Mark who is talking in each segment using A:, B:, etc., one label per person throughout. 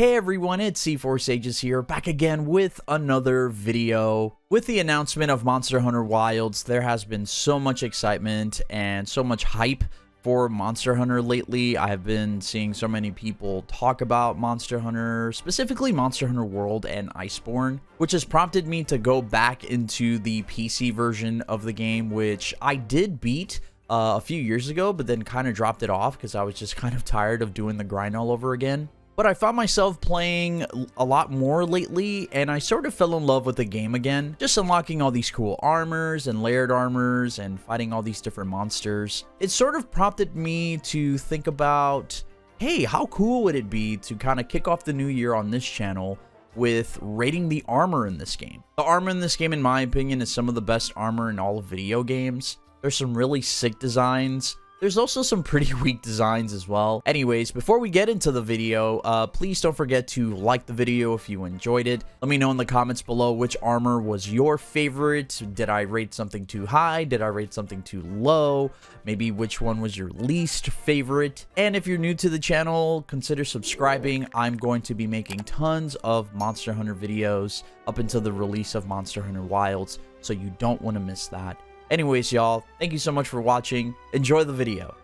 A: Hey everyone, it's C4 Sages here, back again with another video. With the announcement of Monster Hunter Wilds, there has been so much excitement and so much hype for Monster Hunter lately. I have been seeing so many people talk about Monster Hunter, specifically Monster Hunter World and Iceborne, which has prompted me to go back into the PC version of the game, which I did beat a few years ago, but then kind of dropped it off because I was just kind of tired of doing the grind all over again. But I found myself playing a lot more lately, and I sort of fell in love with the game again. Just unlocking all these cool armors and layered armors and fighting all these different monsters. It sort of prompted me to think about, hey, how cool would it be to kind of kick off the new year on this channel with rating the armor in this game. The armor in this game, in my opinion, is some of the best armor in all of video games. There's some really sick designs. There's also some pretty weak designs as well. Anyways, before we get into the video, please don't forget to like the video if you enjoyed it. Let me know in the comments below which armor was your favorite. Did I rate something too high? Did I rate something too low? Maybe which one was your least favorite? And if you're new to the channel, consider subscribing. I'm going to be making tons of Monster Hunter videos up until the release of Monster Hunter Wilds, so you don't want to miss that. Anyways, y'all, thank you so much for watching. Enjoy the video.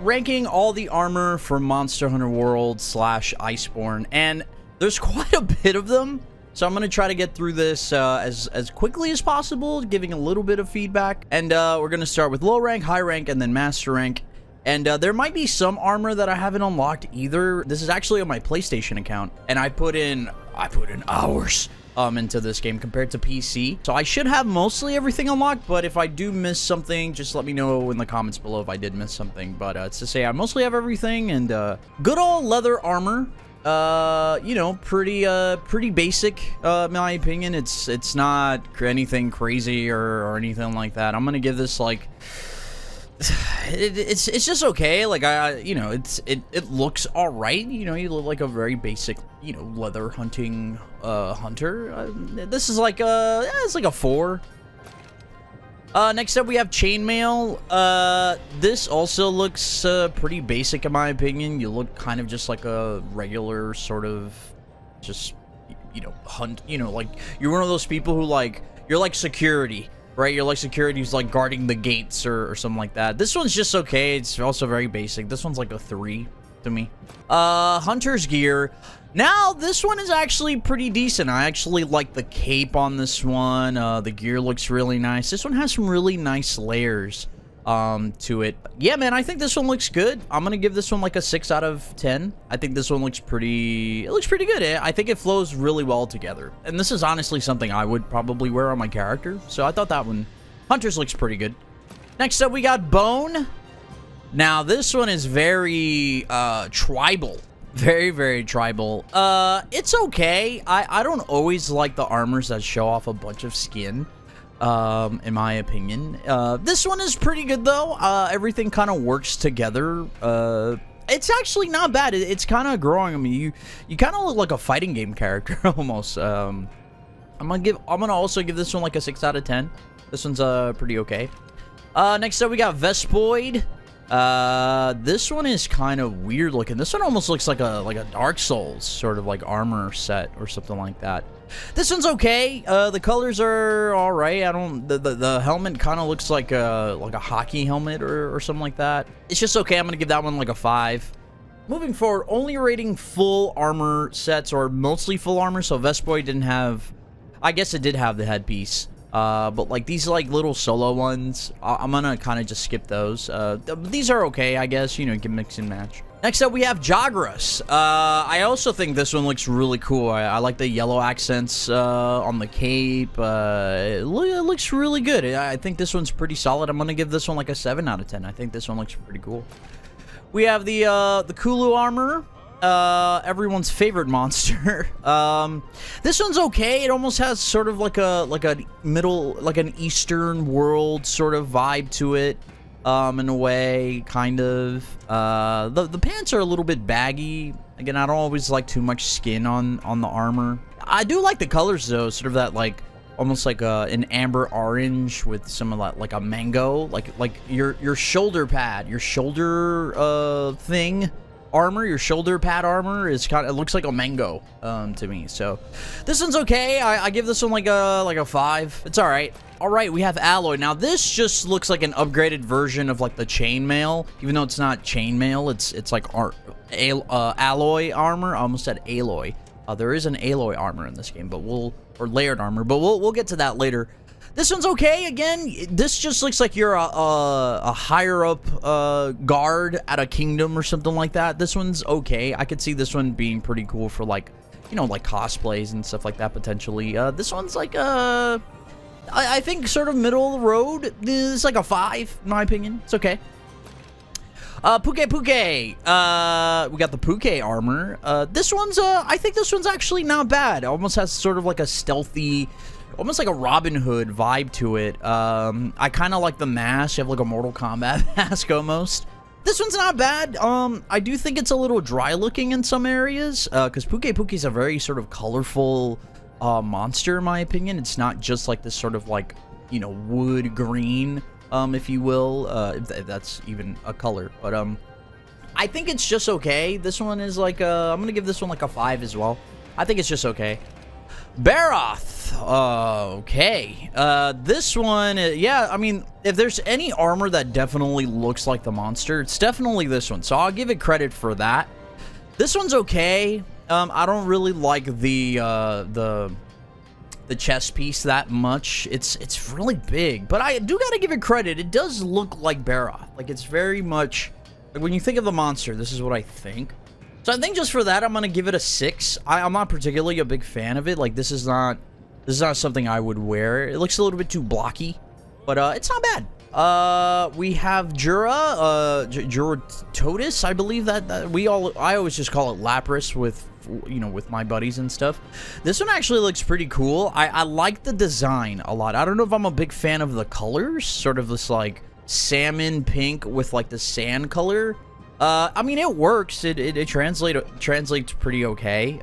A: Ranking all the armor for Monster Hunter World / Iceborne, and there's quite a bit of them, so I'm gonna try to get through this as quickly as possible, giving a little bit of feedback. And we're gonna start with low rank, high rank, and then master rank. And there might be some armor that I haven't unlocked either. This is actually on my PlayStation account, and I put in hours into this game compared to PC. So I should have mostly everything unlocked, but if I do miss something, just let me know in the comments below if I did miss something. But it's to say I mostly have everything, and good old leather armor. You know, pretty basic, in my opinion. It's not anything crazy or anything like that. I'm gonna give this like it's just okay. Like you know, it looks all right. You know, you look like a very basic, you know, leather hunting hunter. This is like it's like a 4. Next up we have chainmail. This also looks pretty basic in my opinion. You look kind of just like a regular sort of just, you know, hunt. You know, like you're one of those people who like, you're like security. Right, you're like security who's like guarding the gates or something like that. This one's just okay. It's also very basic. This one's like a 3 to me. Hunter's gear. Now, this one is actually pretty decent. I actually like the cape on this one. The gear looks really nice. This one has some really nice layers to it. Yeah, man, I think this one looks good. I'm gonna give this one like a 6 out of 10. I think this one looks pretty good. I think it flows really well together, and this is honestly something I would probably wear on my character, so I thought that one, Hunter's, looks pretty good. Next up we got bone. Now this one is very tribal, very tribal. It's okay. I don't always like the armors that show off a bunch of skin, in my opinion. This one is pretty good though. Everything kind of works together. It's actually not bad. It's kind of growing. I mean, you kind of look like a fighting game character almost. I'm gonna also give this one like a 6 out of 10. This one's pretty okay. Next up we got Vespoid. This one is kind of weird looking. This one almost looks like a Dark Souls sort of like armor set or something like that. This one's okay. The colors are all right. The helmet kind of looks like a hockey helmet or something like that. It's just okay. I'm gonna give that one like a 5. Moving forward, only rating full armor sets, or mostly full armor. So Vespoid didn't have, I guess it did have the headpiece. But like these like little solo ones, I'm gonna kind of just skip those. These are okay, I guess, you know, you can mix and match. Next up we have Jagras. I also think this one looks really cool. I like the yellow accents on the cape. It looks really good. I think this one's pretty solid. I'm gonna give this one like a 7 out of 10. I think this one looks pretty cool. We have the Kulu armor. Everyone's favorite monster. This one's okay. It almost has sort of like an Eastern world sort of vibe to it, in a way, kind of. The pants are a little bit baggy. Again, I don't always like too much skin on the armor. I do like the colors though, sort of that like almost like an amber orange with some of that, like a mango, like your shoulder pad, your shoulder thing armor, your shoulder pad armor, is kind of, it looks like a mango to me. So this one's okay. I give this one like a 5. It's all right. All right, we have alloy. Now this just looks like an upgraded version of like the chainmail, even though it's not chainmail. It's like alloy armor. I almost said alloy. There is an alloy armor in this game, but or layered armor, but we'll get to that later. This one's okay. Again, this just looks like you're a higher up guard at a kingdom or something like that. This one's okay. I could see this one being pretty cool for like, you know, like cosplays and stuff like that potentially. This one's like I think sort of middle of the road. This is like a 5 in my opinion. It's okay. Puke. We got the Puke armor. This one's I think this one's actually not bad. It almost has sort of like a stealthy, almost like a Robin Hood vibe to it. I kind of like the mask. You have like a Mortal Kombat mask almost. This one's not bad. I do think it's a little dry looking in some areas, because Puke is a very sort of colorful monster in my opinion. It's not just like this sort of like, you know, wood green, if you will, if that's even a color. But I think it's just okay. This one is like I'm gonna give this one like a 5 as well. I think it's just okay. Barroth. Okay. This one, yeah, I mean, if there's any armor that definitely looks like the monster, it's definitely this one. So I'll give it credit for that. This one's okay. I don't really like the chest piece that much. It's really big, but I do gotta give it credit. It does look like Barroth. Like, it's very much like when you think of the monster, this is what I think. So I think just for that, I'm gonna give it a 6. I'm not particularly a big fan of it. Like, this is not something I would wear. It looks a little bit too blocky, but it's not bad. We have Juratotis, I believe that I always just call it Lapras with, you know, with my buddies and stuff. This one actually looks pretty cool. I like the design a lot. I don't know if I'm a big fan of the colors, sort of this like salmon pink with like the sand color. I mean, it works. It translates pretty okay.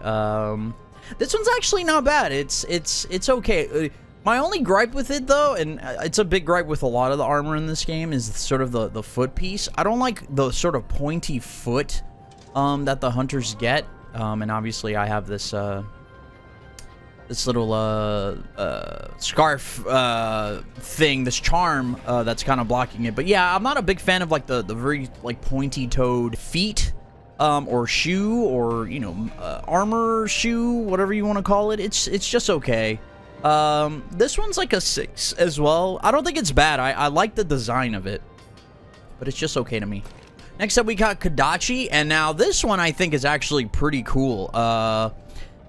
A: This one's actually not bad. It's okay. My only gripe with it, though, and it's a big gripe with a lot of the armor in this game, is sort of the foot piece. I don't like the sort of pointy foot that the hunters get. And obviously, I have this this little scarf thing, this charm that's kind of blocking it. But yeah, I'm not a big fan of like the very like pointy-toed feet or shoe, or, you know, armor shoe, whatever you want to call it. It's just okay. This one's like a 6 as well. I don't think it's bad. I like the design of it, but it's just okay to me. Next up, we got Kodachi, and now this one I think is actually pretty cool.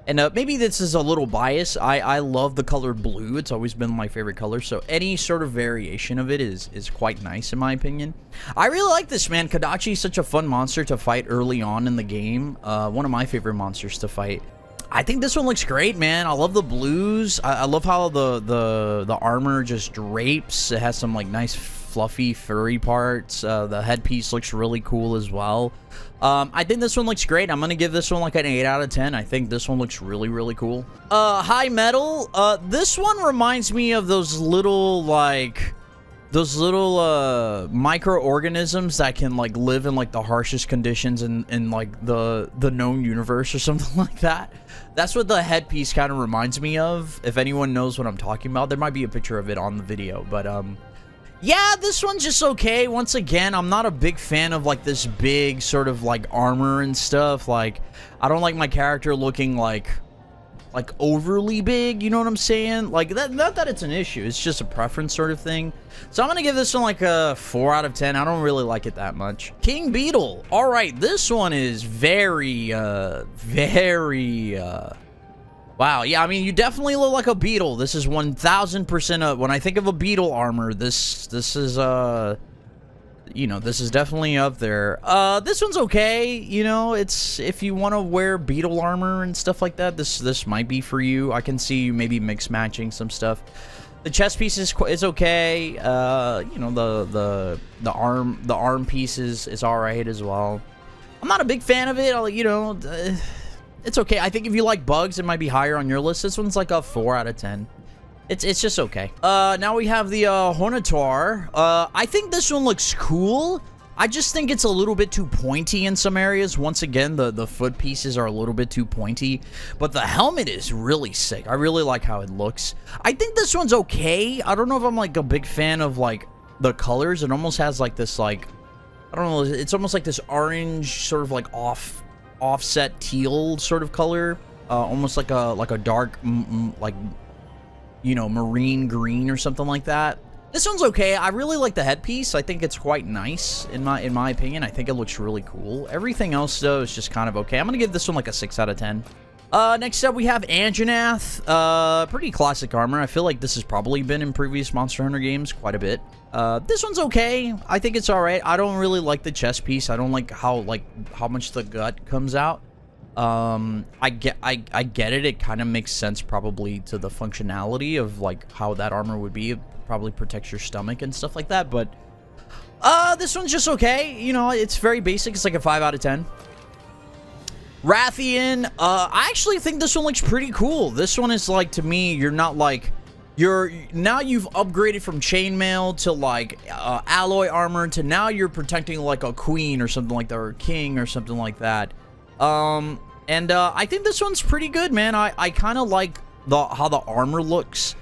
A: Maybe this is a little biased. I love the color blue. It's always been my favorite color, so any sort of variation of it is quite nice in my opinion. I really like this, man. Kodachi is such a fun monster to fight early on in the game. One of my favorite monsters to fight. I think this one looks great, man. I love the blues. I love how the armor just drapes. It has some like nice fluffy furry parts. The headpiece looks really cool as well. I think this one looks great. I'm gonna give this one like an 8 out of 10. I think this one looks really cool. High metal. This one reminds me of those little microorganisms that can like live in like the harshest conditions in like the known universe or something like that. That's what the headpiece kind of reminds me of. If anyone knows what I'm talking about, there might be a picture of it on the video, but yeah, this one's just okay. Once again, I'm not a big fan of like this big sort of like armor and stuff. Like, I don't like my character looking like overly big, you know what I'm saying? Like, that, not that it's an issue, it's just a preference sort of thing. So I'm gonna give this one like a 4 out of 10. I don't really like it that much. King Beetle. All right, this one is very wow, yeah, I mean, you definitely look like a beetle. This is 1000% when I think of a beetle armor, this is you know, this is definitely up there. This one's okay, you know, it's, if you want to wear beetle armor and stuff like that, this might be for you. I can see you maybe mix matching some stuff. The chest piece is okay. You know, the arm piece is all right as well. I'm not a big fan of it, you know, it's okay. I think if you like bugs, it might be higher on your list. This one's like a 4 out of 10. It's just okay. Now we have the Hornitar. I think this one looks cool. I just think it's a little bit too pointy in some areas. Once again, the foot pieces are a little bit too pointy, but the helmet is really sick. I really like how it looks. I think this one's okay. I don't know if I'm like a big fan of like the colors. It almost has like this like, I don't know, it's almost like this orange sort of like offset teal sort of color, almost like a dark like, you know, marine green or something like that. This one's okay. I really like the headpiece. I think it's quite nice in my opinion. I think it looks really cool. Everything else though is just kind of okay. I'm gonna give this one like a 6 out of 10. Next up we have Anjanath. Pretty classic armor. I feel like this has probably been in previous Monster Hunter games quite a bit. This one's okay. I think it's all right. I don't really like the chest piece. I don't like how much the gut comes out. I get it. It kind of makes sense probably to the functionality of like how that armor would be. It probably protects your stomach and stuff like that, but this one's just okay. You know, it's very basic. It's like a 5 out of 10. Rathian, I actually think this one looks pretty cool. This one is like, to me, you're not like, now you've upgraded from chainmail to like alloy armor to now you're protecting like a queen or something like that, or a king or something like that. I think this one's pretty good, man. I kind of like how the armor looks.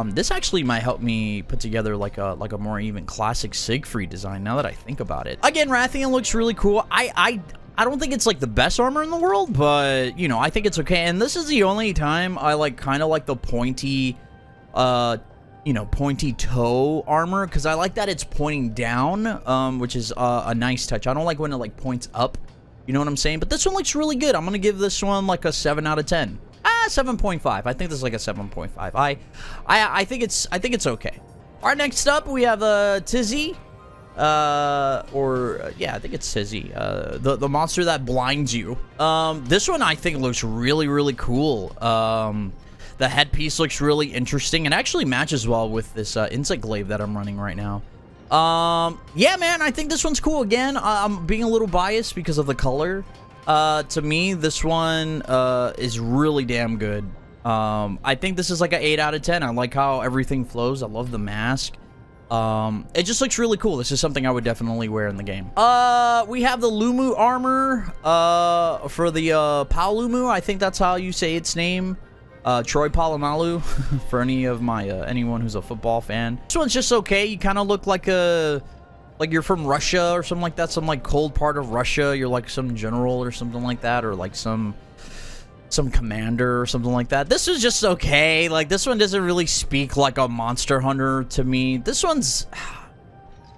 A: This actually might help me put together like a more even classic Siegfried design now that I think about it. Again, Rathian looks really cool. I don't think it's like the best armor in the world, but you know, I think it's okay. And this is the only time I like kind of like the pointy you know, pointy toe armor, because I like that it's pointing down, which is a nice touch. I don't like when it like points up, you know what I'm saying? But this one looks really good. I'm gonna give this one like a 7 out of 10. 7.5. I think this is like a 7.5. I think it's okay. All right, next up we have Tizzy. Yeah, I think it's Tizzy. The monster that blinds you. This one I think looks really cool. The headpiece looks really interesting and actually matches well with this insect glaive that I'm running right now. Yeah, man, I think this one's cool. Again, I'm being a little biased because of the color. To me, this one is really damn good. I think this is like an 8 out of 10. I like how everything flows. I love the mask. It just looks really cool. This is something I would definitely wear in the game. We have the Lumu armor for the Paolumu. I think that's how you say its name. Troy Polamalu for anyone who's a football fan. This one's just okay. You kind of look like you're from Russia or something like that, some like cold part of Russia. You're like some general or something like that, or like some commander or something like that. This is just okay. Like, this one doesn't really speak like a Monster Hunter to me. This one's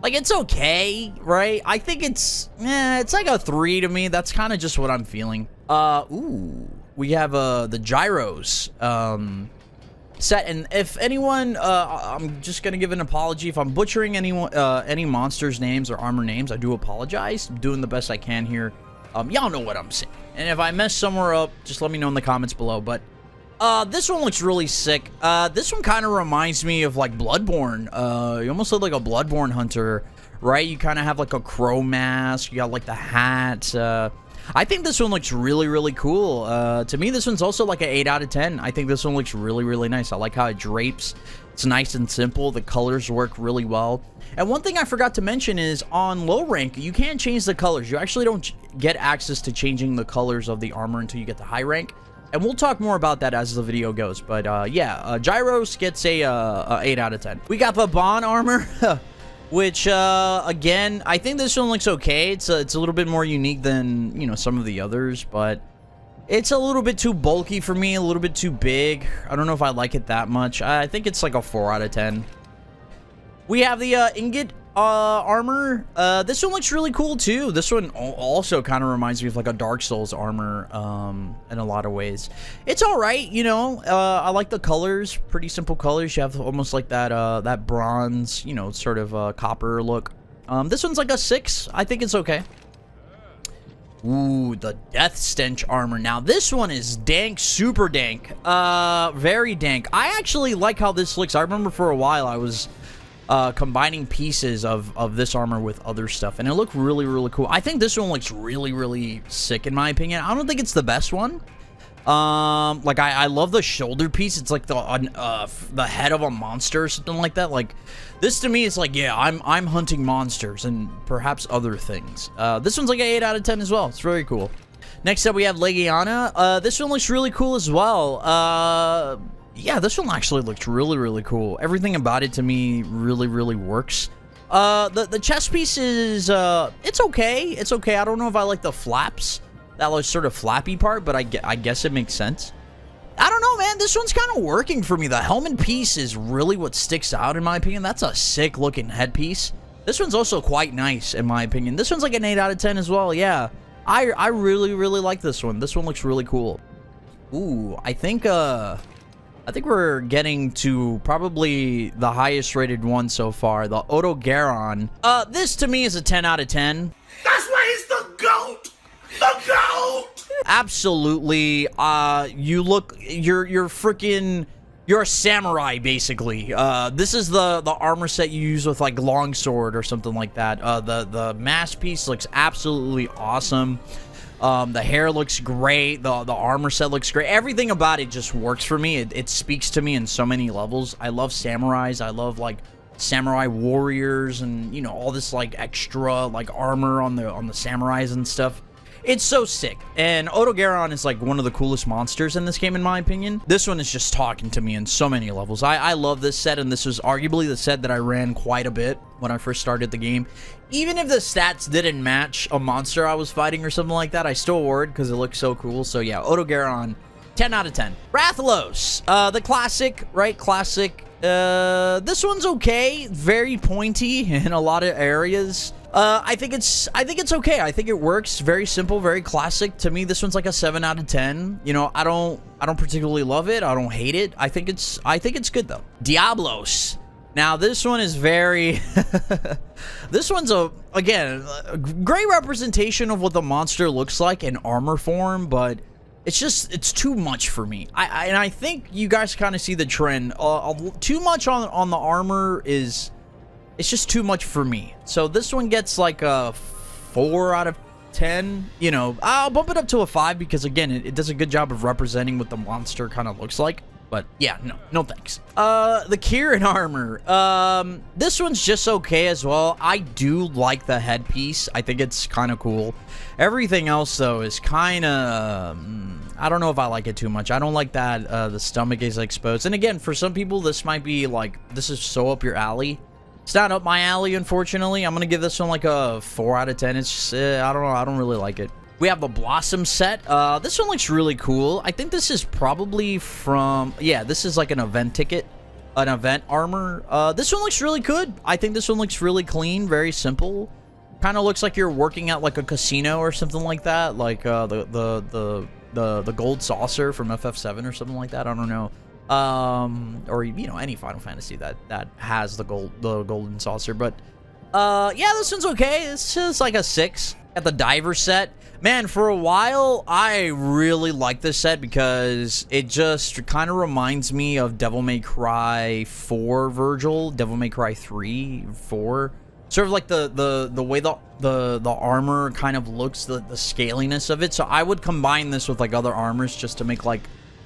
A: like, it's okay, right? I think it's like a 3 to me. That's kind of just what I'm feeling. Ooh, we have the gyros set, and if anyone, I'm just gonna give an apology if I'm butchering any monsters' names or armor names. I do apologize. I'm doing the best I can here. Y'all know what I'm saying, and if I mess somewhere up, just let me know in the comments below. But this one looks really sick. This one kind of reminds me of like Bloodborne. You almost look like a Bloodborne hunter, right? You kind of have like a crow mask. You got like the hat. I think this one looks really cool. To me, this one's also like an 8 out of 10. I think this one looks really nice. I like how it drapes. It's nice and simple. The colors work really well. And one thing I forgot to mention is on low rank, you can't change the colors. You actually don't get access to changing the colors of the armor until you get to high rank. And we'll talk more about that as the video goes. But yeah, Gyros gets a 8 out of 10. We got the Bon armor. Which, again, I think this one looks okay. It's a little bit more unique than, you know, some of the others, but it's a little bit too bulky for me, a little bit too big. I don't know if I like it that much. I think it's like a 4 out of 10. We have the Ingot armor. This one looks really cool, too. This one also kind of reminds me of like a Dark Souls armor in a lot of ways. It's all right, you know. I like the colors. Pretty simple colors. You have almost like that bronze, you know, sort of copper look. This one's like a 6. I think it's okay. Ooh, the Death Stench armor. Now, this one is dank, super dank. Very dank. I actually like how this looks. I remember for a while I was combining pieces of this armor with other stuff, and it looked really cool. I think this one looks really sick in my opinion. I don't think it's the best one, Like I love the shoulder piece. It's like the head of a monster or something like that. Like this to me is like, yeah, I'm hunting monsters and perhaps other things. This one's like an 8 out of 10 as well. It's very cool. Next up we have Legiana. This one looks really cool as well. Yeah, this one actually looks really cool. Everything about it to me really works. The chest piece is it's okay. It's okay. I don't know if I like the flaps. That like sort of flappy part, but I guess it makes sense. I don't know, man. This one's kind of working for me. The helmet piece is really what sticks out, in my opinion. That's a sick looking headpiece. This one's also quite nice, in my opinion. This one's like an 8 out of 10 as well. Yeah, I really like this one. This one looks really cool. Ooh, I think we're getting to probably the highest rated one so far, the Odogaron. This to me is a 10 out of 10.
B: That's why he's the GOAT! The GOAT!
A: Absolutely. You're a samurai, basically. This is the armor set you use with like longsword or something like that. The mask piece looks absolutely awesome. The hair looks great. The armor set looks great. Everything about it just works for me. It speaks to me in so many levels. I love samurais. I love like samurai warriors and, you know, all this like extra like armor on the samurais and stuff. It's so sick. And Odogaron is like one of the coolest monsters in this game, in my opinion. This one is just talking to me in so many levels. I love this set, and this was arguably the set that I ran quite a bit when I first started the game. Even if the stats didn't match a monster I was fighting or something like that, I still wore it because it looks so cool. So yeah, Odogaron, 10 out of 10. Rathalos, the classic, right? Classic. This one's okay. Very pointy in a lot of areas. I think it's okay. I think it works. Very simple, very classic. To me, this one's like a 7 out of 10. You know, I don't particularly love it. I don't hate it. I think it's good though. Diablos. Now, this one is very this one's again, a great representation of what the monster looks like in armor form, but it's too much for me. I think you guys kind of see the trend. Too much on the armor is, it's just too much for me. So this one gets like a 4 out of 10. You know, I'll bump it up to a 5 because again, it does a good job of representing what the monster kind of looks like. But yeah, no thanks. The Kirin armor. This one's just okay as well. I do like the headpiece. I think it's kind of cool. Everything else though is kind of, I don't know if I like it too much. I don't like that the stomach is exposed. And again, for some people, this might be like, this is so up your alley. It's not up my alley, unfortunately. I'm gonna give this one like a 4 out of 10. It's just, I don't know. I don't really like it. We have the Blossom set. This one looks really cool. I think this is probably from, yeah, this is like an event ticket, an event armor. This one looks really good. I think this one looks really clean, very simple. Kind of looks like you're working at like a casino or something like that, like the gold saucer from FF7 or something like that. I don't know. Or you know, any Final Fantasy that has the golden saucer. But yeah, this one's okay. It's just like a 6. Got the diver set. Man, for a while, I really like this set because it just kind of reminds me of Devil May Cry 4 Virgil, Devil May Cry 3, 4. Sort of like the way the armor kind of looks, the scaliness of it. So I would combine this with like other armors just to make like,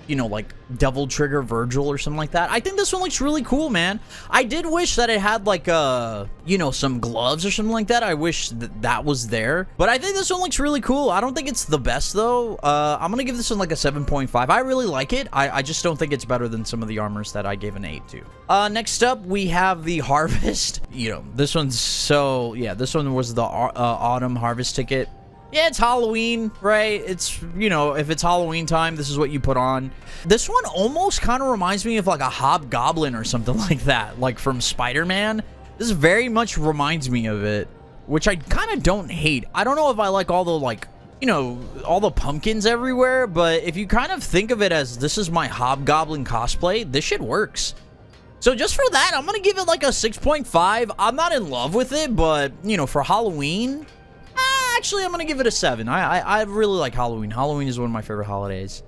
A: you know, like Devil Trigger Virgil or something like that. I think this one looks really cool, man. I did wish that it had like you know, some gloves or something like that. I wish that was there, but I think this one looks really cool. I don't think it's the best though. I'm gonna give this one like a 7.5. I really like it. I just don't think it's better than some of the armors that I gave an 8 to. Next up we have the Harvest. You know, this one's so, yeah, this one was the autumn harvest ticket. Yeah, it's Halloween, right? It's, you know, if it's Halloween time, this is what you put on. This one almost kind of reminds me of like a hobgoblin or something like that, like from Spider-Man. This very much reminds me of it, which I kind of don't hate. I don't know if I like all the, like, you know, all the pumpkins everywhere, but if you kind of think of it as this is my hobgoblin cosplay, this shit works. So just for that, I'm gonna give it like a 6.5. I'm not in love with it, but, you know, for Halloween, actually, I'm gonna give it a 7. I really like Halloween. Halloween is one of my favorite holidays.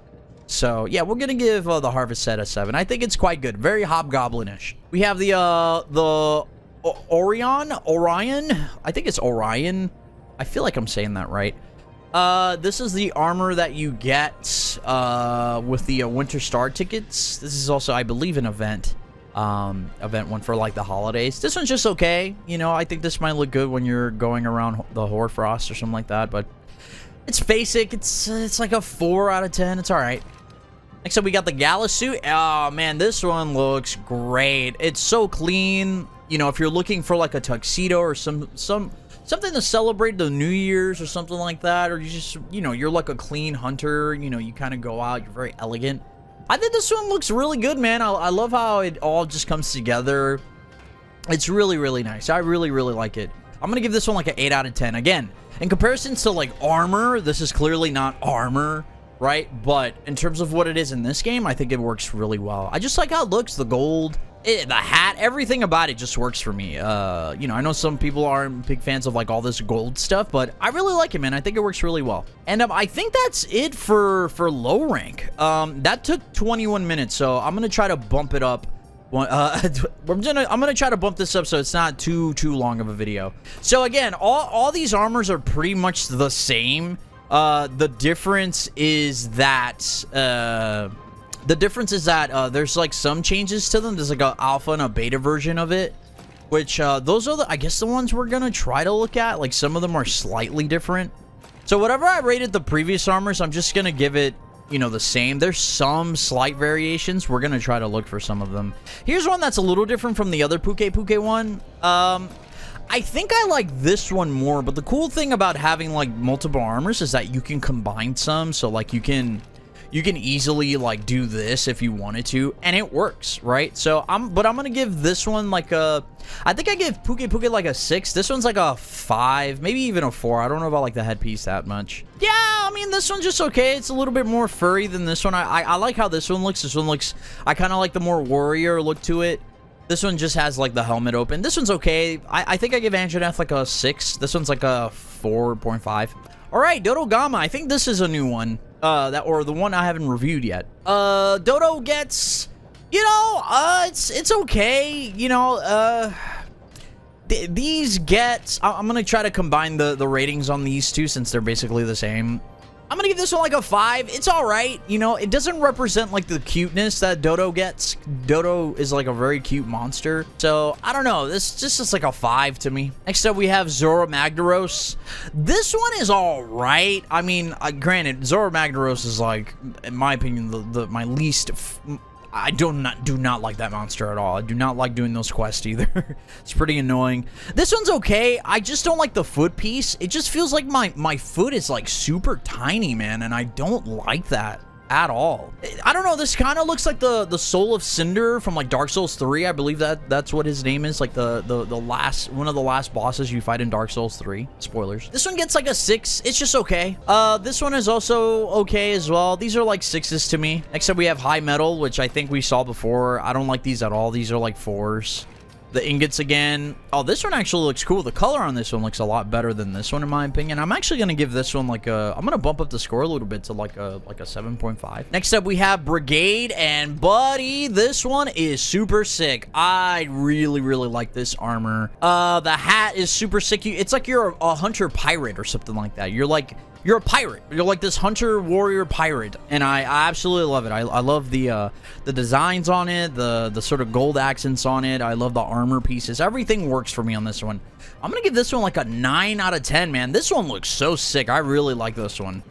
A: So yeah, we're gonna give the Harvest set a 7. I think it's quite good. Very hobgoblinish. We have the Orion. I think it's Orion. I feel like I'm saying that right. This is the armor that you get with the Winter Star tickets. This is also, I believe, an event one for like the holidays. This one's just okay. You know, I think this might look good when you're going around the Hoarfrost or something like that, but it's basic. It's like a 4 out of 10. It's all right. Next up, we got the Gala suit. Oh man, this one looks great. It's so clean. You know, if you're looking for like a tuxedo or something to celebrate the New Year's or something like that, or you just, you know, you're like a clean hunter, you know, you kind of go out, you're very elegant. I think this one looks really good, man. I love how it all just comes together. It's really, really nice. I really, really like it. I'm gonna give this one like an 8 out of 10. Again, in comparison to like armor, this is clearly not armor, right? But in terms of what it is in this game, I think it works really well. I just like how it looks, the gold, the hat, everything about it just works for me. You know, I know some people aren't big fans of like all this gold stuff, but I really like it, man. I think it works really well. And I think that's it for low rank. That took 21 minutes, so I'm gonna try to bump it up. I'm gonna try to bump this up so it's not too long of a video. So again, all these armors are pretty much the same. The difference is that there's like some changes to them. There's like an alpha and a beta version of it, which those are I guess the ones we're gonna try to look at. Like some of them are slightly different. So whatever I rated the previous armors, I'm just gonna give it, you know, the same. There's some slight variations. We're gonna try to look for some of them. Here's one that's a little different from the other Puke one. I think I like this one more, but the cool thing about having like multiple armors is that you can combine some. So like you can easily like do this if you wanted to, and it works, right? So I'm gonna give this one like a, I think I give Puke like a 6. This one's like a 5, maybe even a 4. I don't know about like the headpiece that much. Yeah, I mean, this one's just okay. It's a little bit more furry than this one. I like how this one looks. This one looks, I kind of like the more warrior look to it. This one just has like the helmet open. This one's okay. I think I give Anjanath like a 6. This one's like a 4.5. All right, Dodogama. I think this is a new one. Or the one I haven't reviewed yet. Dodo gets, you know, it's okay. You know, these get, I'm gonna try to combine the ratings on these two since they're basically the same. I'm gonna give this one like a 5. It's all right. You know, it doesn't represent like the cuteness that Dodo gets. Dodo is like a very cute monster. So I don't know. This just is like a 5 to me. Next up, we have Zorah Magdaros. This one is all right. I mean, granted, Zorah Magdaros is like, in my opinion, my least. I do not like that monster at all. I do not like doing those quests either. It's pretty annoying. This one's okay. I just don't like the foot piece. It just feels like my foot is like super tiny, man, and I don't like that at all. I don't know. This kind of looks like the Soul of Cinder from like Dark Souls 3. I believe that's what his name is. Like the last one of the last bosses you fight in Dark Souls 3. Spoilers. This one gets like a 6. It's just okay. This one is also okay as well. These are like 6s to me. Next up, we have High Metal, which I think we saw before. I don't like these at all. These are like 4s. The ingots again. Oh, this one actually looks cool. The color on this one looks a lot better than this one, in my opinion. I'm actually going to give this one like a, I'm going to bump up the score a little bit to like a 7.5. Next up, we have Brigade, and buddy, this one is super sick. I really, really like this armor. The hat is super sick. It's like you're a hunter pirate or something like that. You're a pirate. You're like this hunter warrior pirate, and I absolutely love it. I love the designs on it, the sort of gold accents on it. I love the armor pieces. Everything works for me on this one. I'm gonna give this one like a 9 out of 10, man. This one looks so sick. I really like this one.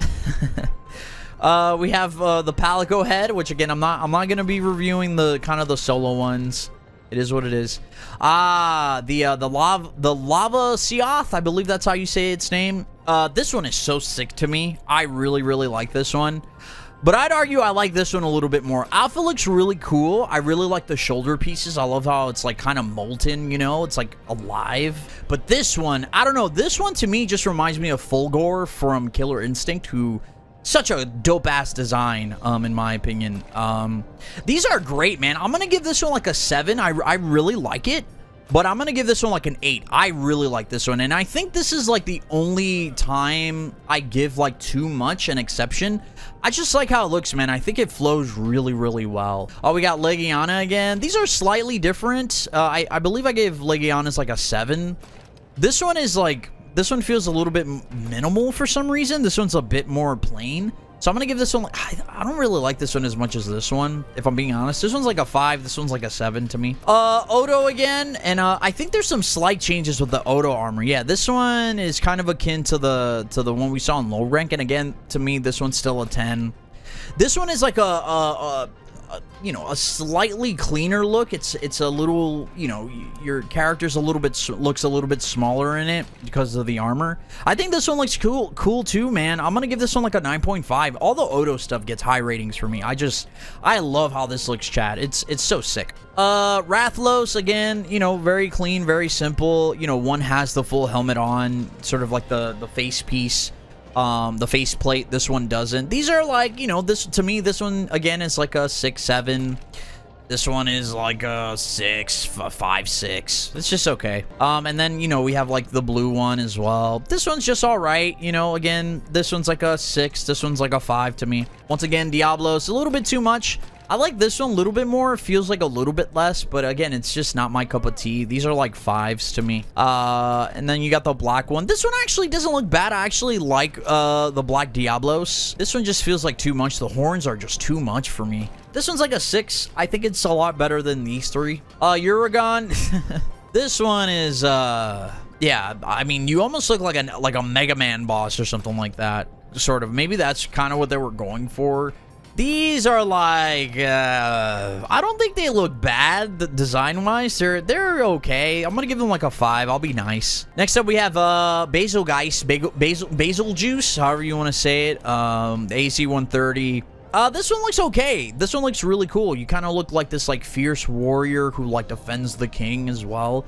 A: We have the Palico head, which again, I'm not gonna be reviewing the kind of the solo ones. It is what it is. The lava Seoth, I believe that's how you say its name. This one is so sick to me. I really, really like this one. But I'd argue I like this one a little bit more. Alpha looks really cool. I really like the shoulder pieces. I love how it's like kind of molten, you know? It's like alive. But this one, I don't know. This one to me just reminds me of Fulgore from Killer Instinct, who... Such a dope-ass design, in my opinion. These are great, man. I'm gonna give this one like a 7. I really like it, but I'm gonna give this one like an 8. I really like this one, and I think this is like the only time I give like too much an exception. I just like how it looks, man. I think it flows really, really well. Oh, we got Legiana again. These are slightly different. I believe I gave Legiana's like a 7. This one is like This one feels a little bit minimal for some reason. This one's a bit more plain. So I'm going to give this one, I don't really like this one as much as this one, if I'm being honest. This one's like a 5. This one's like a 7 to me. Odo again. And I think there's some slight changes with the Odo armor. Yeah, this one is kind of akin to the one we saw in low rank. And again, to me, this one's still a 10. This one is like you know, a slightly cleaner look. It's a little, you know, your character's a little bit looks a little bit smaller in it because of the armor. I think this one looks cool too, man. I'm gonna give this one like a 9.5. All the Odo stuff gets high ratings for me. I love how this looks, chat. It's so sick. Rathalos again, you know, very clean, very simple. You know, one has the full helmet on, sort of like the face piece. The faceplate, this one doesn't. These are like, you know, this to me, this one again is like a 6, 7. This one is like a 6, 5, 6. It's just okay. And then, you know, we have like the blue one as well. This one's just all right. You know, again, this one's like a 6. This one's like a 5 to me. Once again, Diablos, a little bit too much. I like this one a little bit more. It feels like a little bit less, but again, it's just not my cup of tea. These are like 5s to me. And then you got the black one. This one actually doesn't look bad. I actually like the black Diablos. This one just feels like too much. The horns are just too much for me. This one's like a 6. I think it's a lot better than these 3. Uragon. This one is yeah, I mean, you almost look like a Mega Man boss or something like that. Sort of. Maybe that's kind of what they were going for. These are like, I don't think they look bad design-wise. They're okay. I'm gonna give them like a 5. I'll be nice. Next up, we have Basil Juice, however you want to say it. The AC-130. This one looks okay. This one looks really cool. You kind of look like this like fierce warrior who like defends the king as well.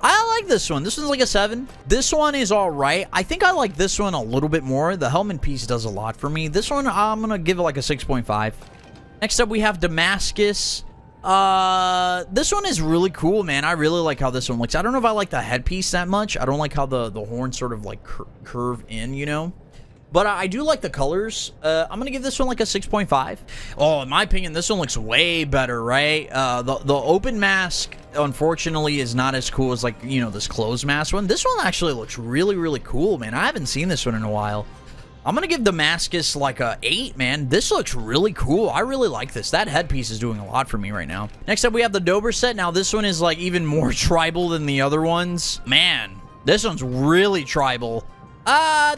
A: I like this one. This one's like a 7. This one is all right. I think I like this one a little bit more. The helmet piece does a lot for me. This one, I'm gonna give it like a 6.5. Next up, we have Damascus. This one is really cool, man. I really like how this one looks. I don't know if I like the headpiece that much. I don't like how the horns sort of like curve in, you know. But I do like the colors. I'm going to give this one like a 6.5. Oh, in my opinion, this one looks way better, right? The open mask, unfortunately, is not as cool as, like, you know, this closed mask one. This one actually looks really, really cool, man. I haven't seen this one in a while. I'm going to give Damascus like a 8, man. This looks really cool. I really like this. That headpiece is doing a lot for me right now. Next up, we have the Dober set. Now, this one is, like, even more tribal than the other ones. Man, this one's really tribal.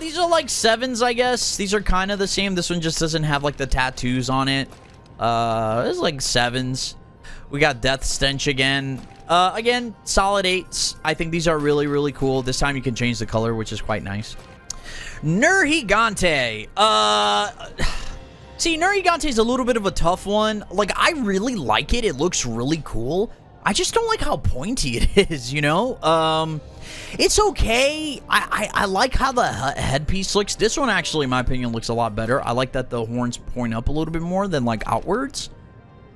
A: These are like 7s, I guess. These are kind of the same. This one just doesn't have like the tattoos on it. It's like 7s. We got Death Stench again. Again, solid 8s. I think these are really, really cool. This time you can change the color, which is quite nice. Nergigante. See, Nergigante is a little bit of a tough one. Like, I really like it. It looks really cool. I just don't like how pointy it is, you know? It's okay. I like how the headpiece looks. This one actually, in my opinion, looks a lot better. I like that the horns point up a little bit more than, like, outwards.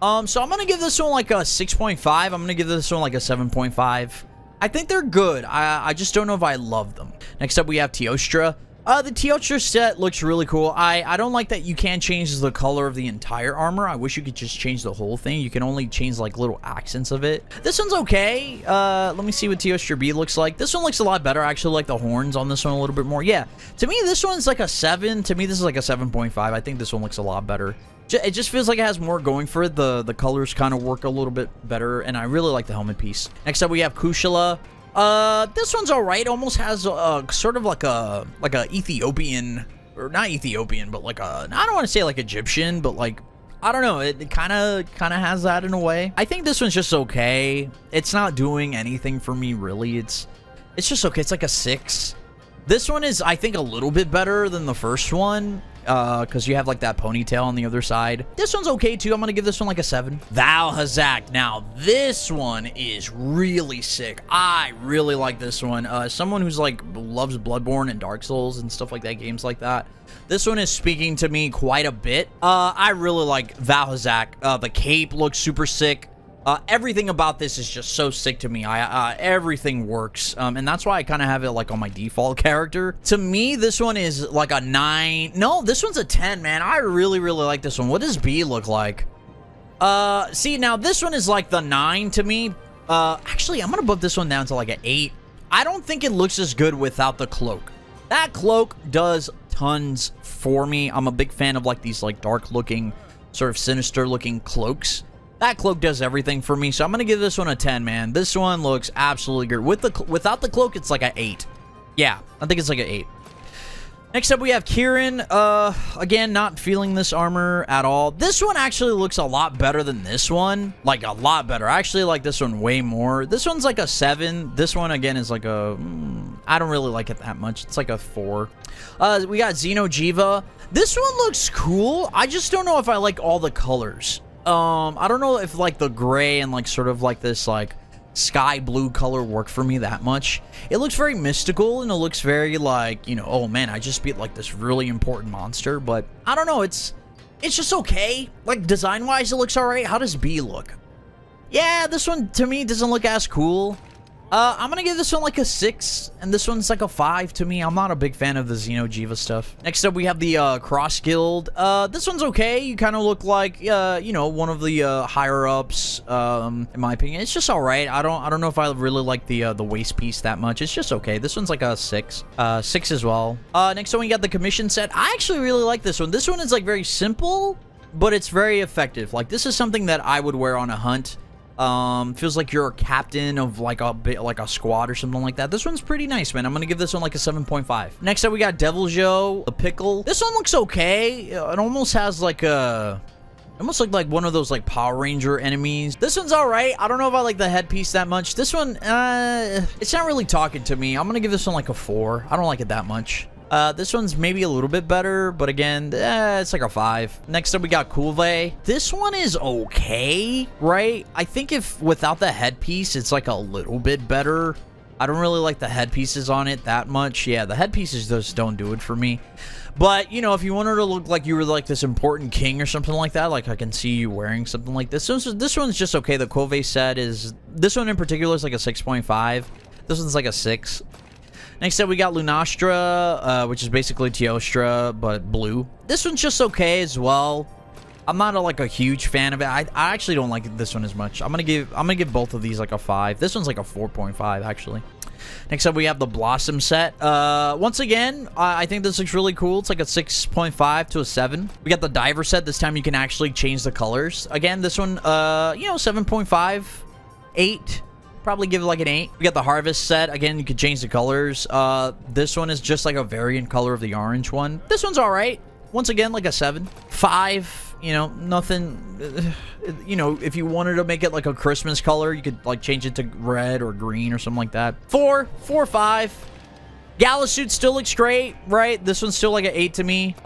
A: So I'm going to give this one, like, a 6.5. I'm going to give this one, like, a 7.5. I think they're good. I just don't know if I love them. Next up, we have Teostra. The Teostra set looks really cool. I don't like that you can't change the color of the entire armor. I wish you could just change the whole thing. You can only change like little accents of it. This one's okay. Let me see what Teostra B looks like. This one looks a lot better. I actually like the horns on this one a little bit more. Yeah, to me this one's like a 7. To me this is like a 7.5. I think this one looks a lot better. It just feels like it has more going for it. The colors kind of work a little bit better, and I really like the helmet piece. Next up we have Kushala. This one's all right. Almost has sort of like a Ethiopian, or not Ethiopian, but like I don't want to say like Egyptian, but like I don't know. It kind of has that in a way. I think this one's just okay. It's not doing anything for me really. It's just okay. It's like a 6. This one is, I think, a little bit better than the first one. Because you have like that ponytail on the other side. This one's okay too. I'm gonna give this one like a 7. Val-Hazak. Now this one is really sick. I really like this one. Someone who's like loves Bloodborne and Dark Souls and stuff like that, games like that. This one is speaking to me quite a bit. I really like Val-Hazak. The cape looks super sick. Everything about this is just so sick to me. Everything works, and that's why I kind of have it like on my default character. To me, this one is like a 9. No, this one's a 10, man. I really, really like this one. What does B look like? See, now this one is like the 9 to me. Actually, I'm gonna bump this one down to like an 8. I don't think it looks as good without the cloak. That cloak does tons for me. I'm a big fan of like these like dark looking, sort of sinister looking cloaks. That cloak does everything for me, so I'm gonna give this one a 10, man. This one looks absolutely good. Without the cloak, it's like an 8. Yeah, I think it's like an 8. Next up, we have Kieran. Again, not feeling this armor at all. This one actually looks a lot better than this one. Like, a lot better. I actually like this one way more. This one's like a 7. This one, again, is like a... I don't really like it that much. It's like a 4. We got Xeno'jiiva. This one looks cool. I just don't know if I like all the colors. I don't know if, like, the gray and, like, sort of like this, like... sky blue color work for me that much. It looks very mystical and it looks very like, you know, oh man, I just beat like this really important monster, but I don't know, it's just okay. Like design wise it looks alright. How does B look? Yeah, this one to me doesn't look as cool. I'm gonna give this one like a 6, and this one's like a 5 to me. I'm not a big fan of the Xeno'jiiva stuff. Next up, we have the Cross Guild. This one's okay. You kind of look like, you know, one of the higher ups. In my opinion, it's just all right. I don't know if I really like the waist piece that much. It's just okay. This one's like a 6, 6 as well. Next one, we got the commission set. I actually really like this one. This one is like very simple, but it's very effective. Like this is something that I would wear on a hunt. Feels like you're a captain of like a squad or something like that. This one's pretty nice, man. I'm gonna give this one like a 7.5. Next up, we got Devil Joe, the pickle. This one looks okay. It almost has like a... almost like one of those like Power Ranger enemies. This one's all right. I don't know if I like the headpiece that much. This one, it's not really talking to me. I'm gonna give this one like a 4. I don't like it that much. This one's maybe a little bit better, but again, it's like a 5. Next up, we got Kulve. This one is okay, right? I think if without the headpiece, it's like a little bit better. I don't really like the headpieces on it that much. Yeah, the headpieces just don't do it for me. But, you know, if you wanted to look like you were like this important king or something like that, like I can see you wearing something like this. This one's just okay. The Kulve set is... this one in particular is like a 6.5. This one's like a 6. Next up, we got Lunastra, which is basically Teostra, but blue. This one's just okay as well. I'm not like a huge fan of it. I actually don't like this one as much. I'm gonna give both of these like a 5. This one's like a 4.5 actually. Next up, we have the Blossom set. Once again, I think this looks really cool. It's like a 6.5 to a 7. We got the Diver set. This time you can actually change the colors. Again, this one, you know, 7.5, 8. Probably give it like an 8. We got the Harvest set. Again, you could change the colors. This one is just like a variant color of the orange one. This one's all right. Once again, like a 7. 5, you know, nothing. You know, if you wanted to make it like a Christmas color, you could like change it to red or green or something like that. 4, 5. Gala suit still looks great, right? This one's still like an 8 to me.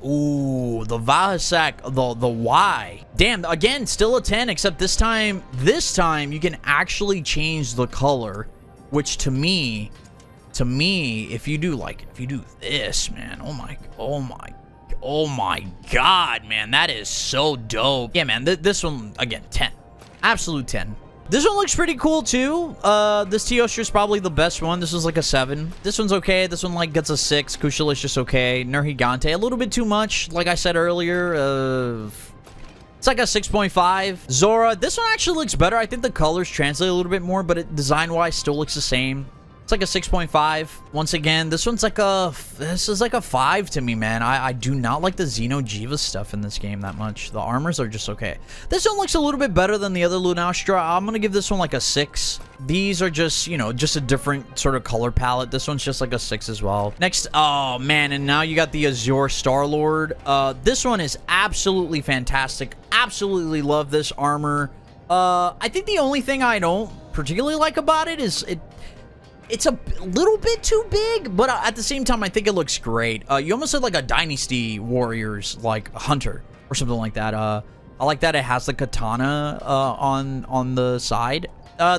A: Ooh, the Vahasak, the Y. Damn, again, still a 10, except this time you can actually change the color, which to me, if you do this, man, oh my God, man, that is so dope. Yeah, man, this one, again, 10. Absolute 10. This one looks pretty cool, too. This Teostra is probably the best one. This is like a 7. This one's okay. This one, like, gets a 6. Kushala is just okay. Nergigante, a little bit too much. Like I said earlier, it's like a 6.5. Zora, this one actually looks better. I think the colors translate a little bit more, but it design-wise still looks the same. It's like a 6.5. Once again, this is like a 5 to me, man. I do not like the Xeno'jiiva stuff in this game that much. The armors are just okay. This one looks a little bit better than the other Lunastra. I'm gonna give this one like a 6. These are just, you know, just a different sort of color palette. This one's just like a 6 as well. Next, oh man, and now you got the Azure Star-Lord. This one is absolutely fantastic. Absolutely love this armor. I think the only thing I don't particularly like about it is it's a little bit too big, but at the same time, I think it looks great. You almost look like a Dynasty Warriors, like hunter or something like that. I like that it has the katana on the side.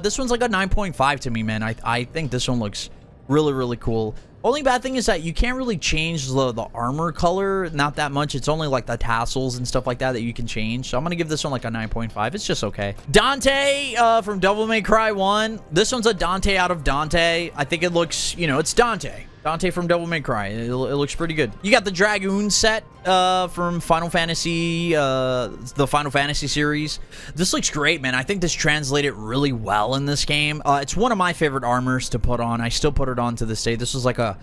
A: This one's like a 9.5 to me, man. I think this one looks really, really cool. Only bad thing is that you can't really change the armor color, not that much. It's only like the tassels and stuff like that you can change. So I'm gonna give this one like a 9.5. It's just okay. Dante from Devil May Cry 1. This one's a Dante out of Dante. I think it looks, you know, it's Dante. Dante from Devil May Cry. It looks pretty good. You got the Dragoon set from Final Fantasy, the Final Fantasy series. This looks great, man. I think this translated really well in this game. It's one of my favorite armors to put on. I still put it on to this day. This was like a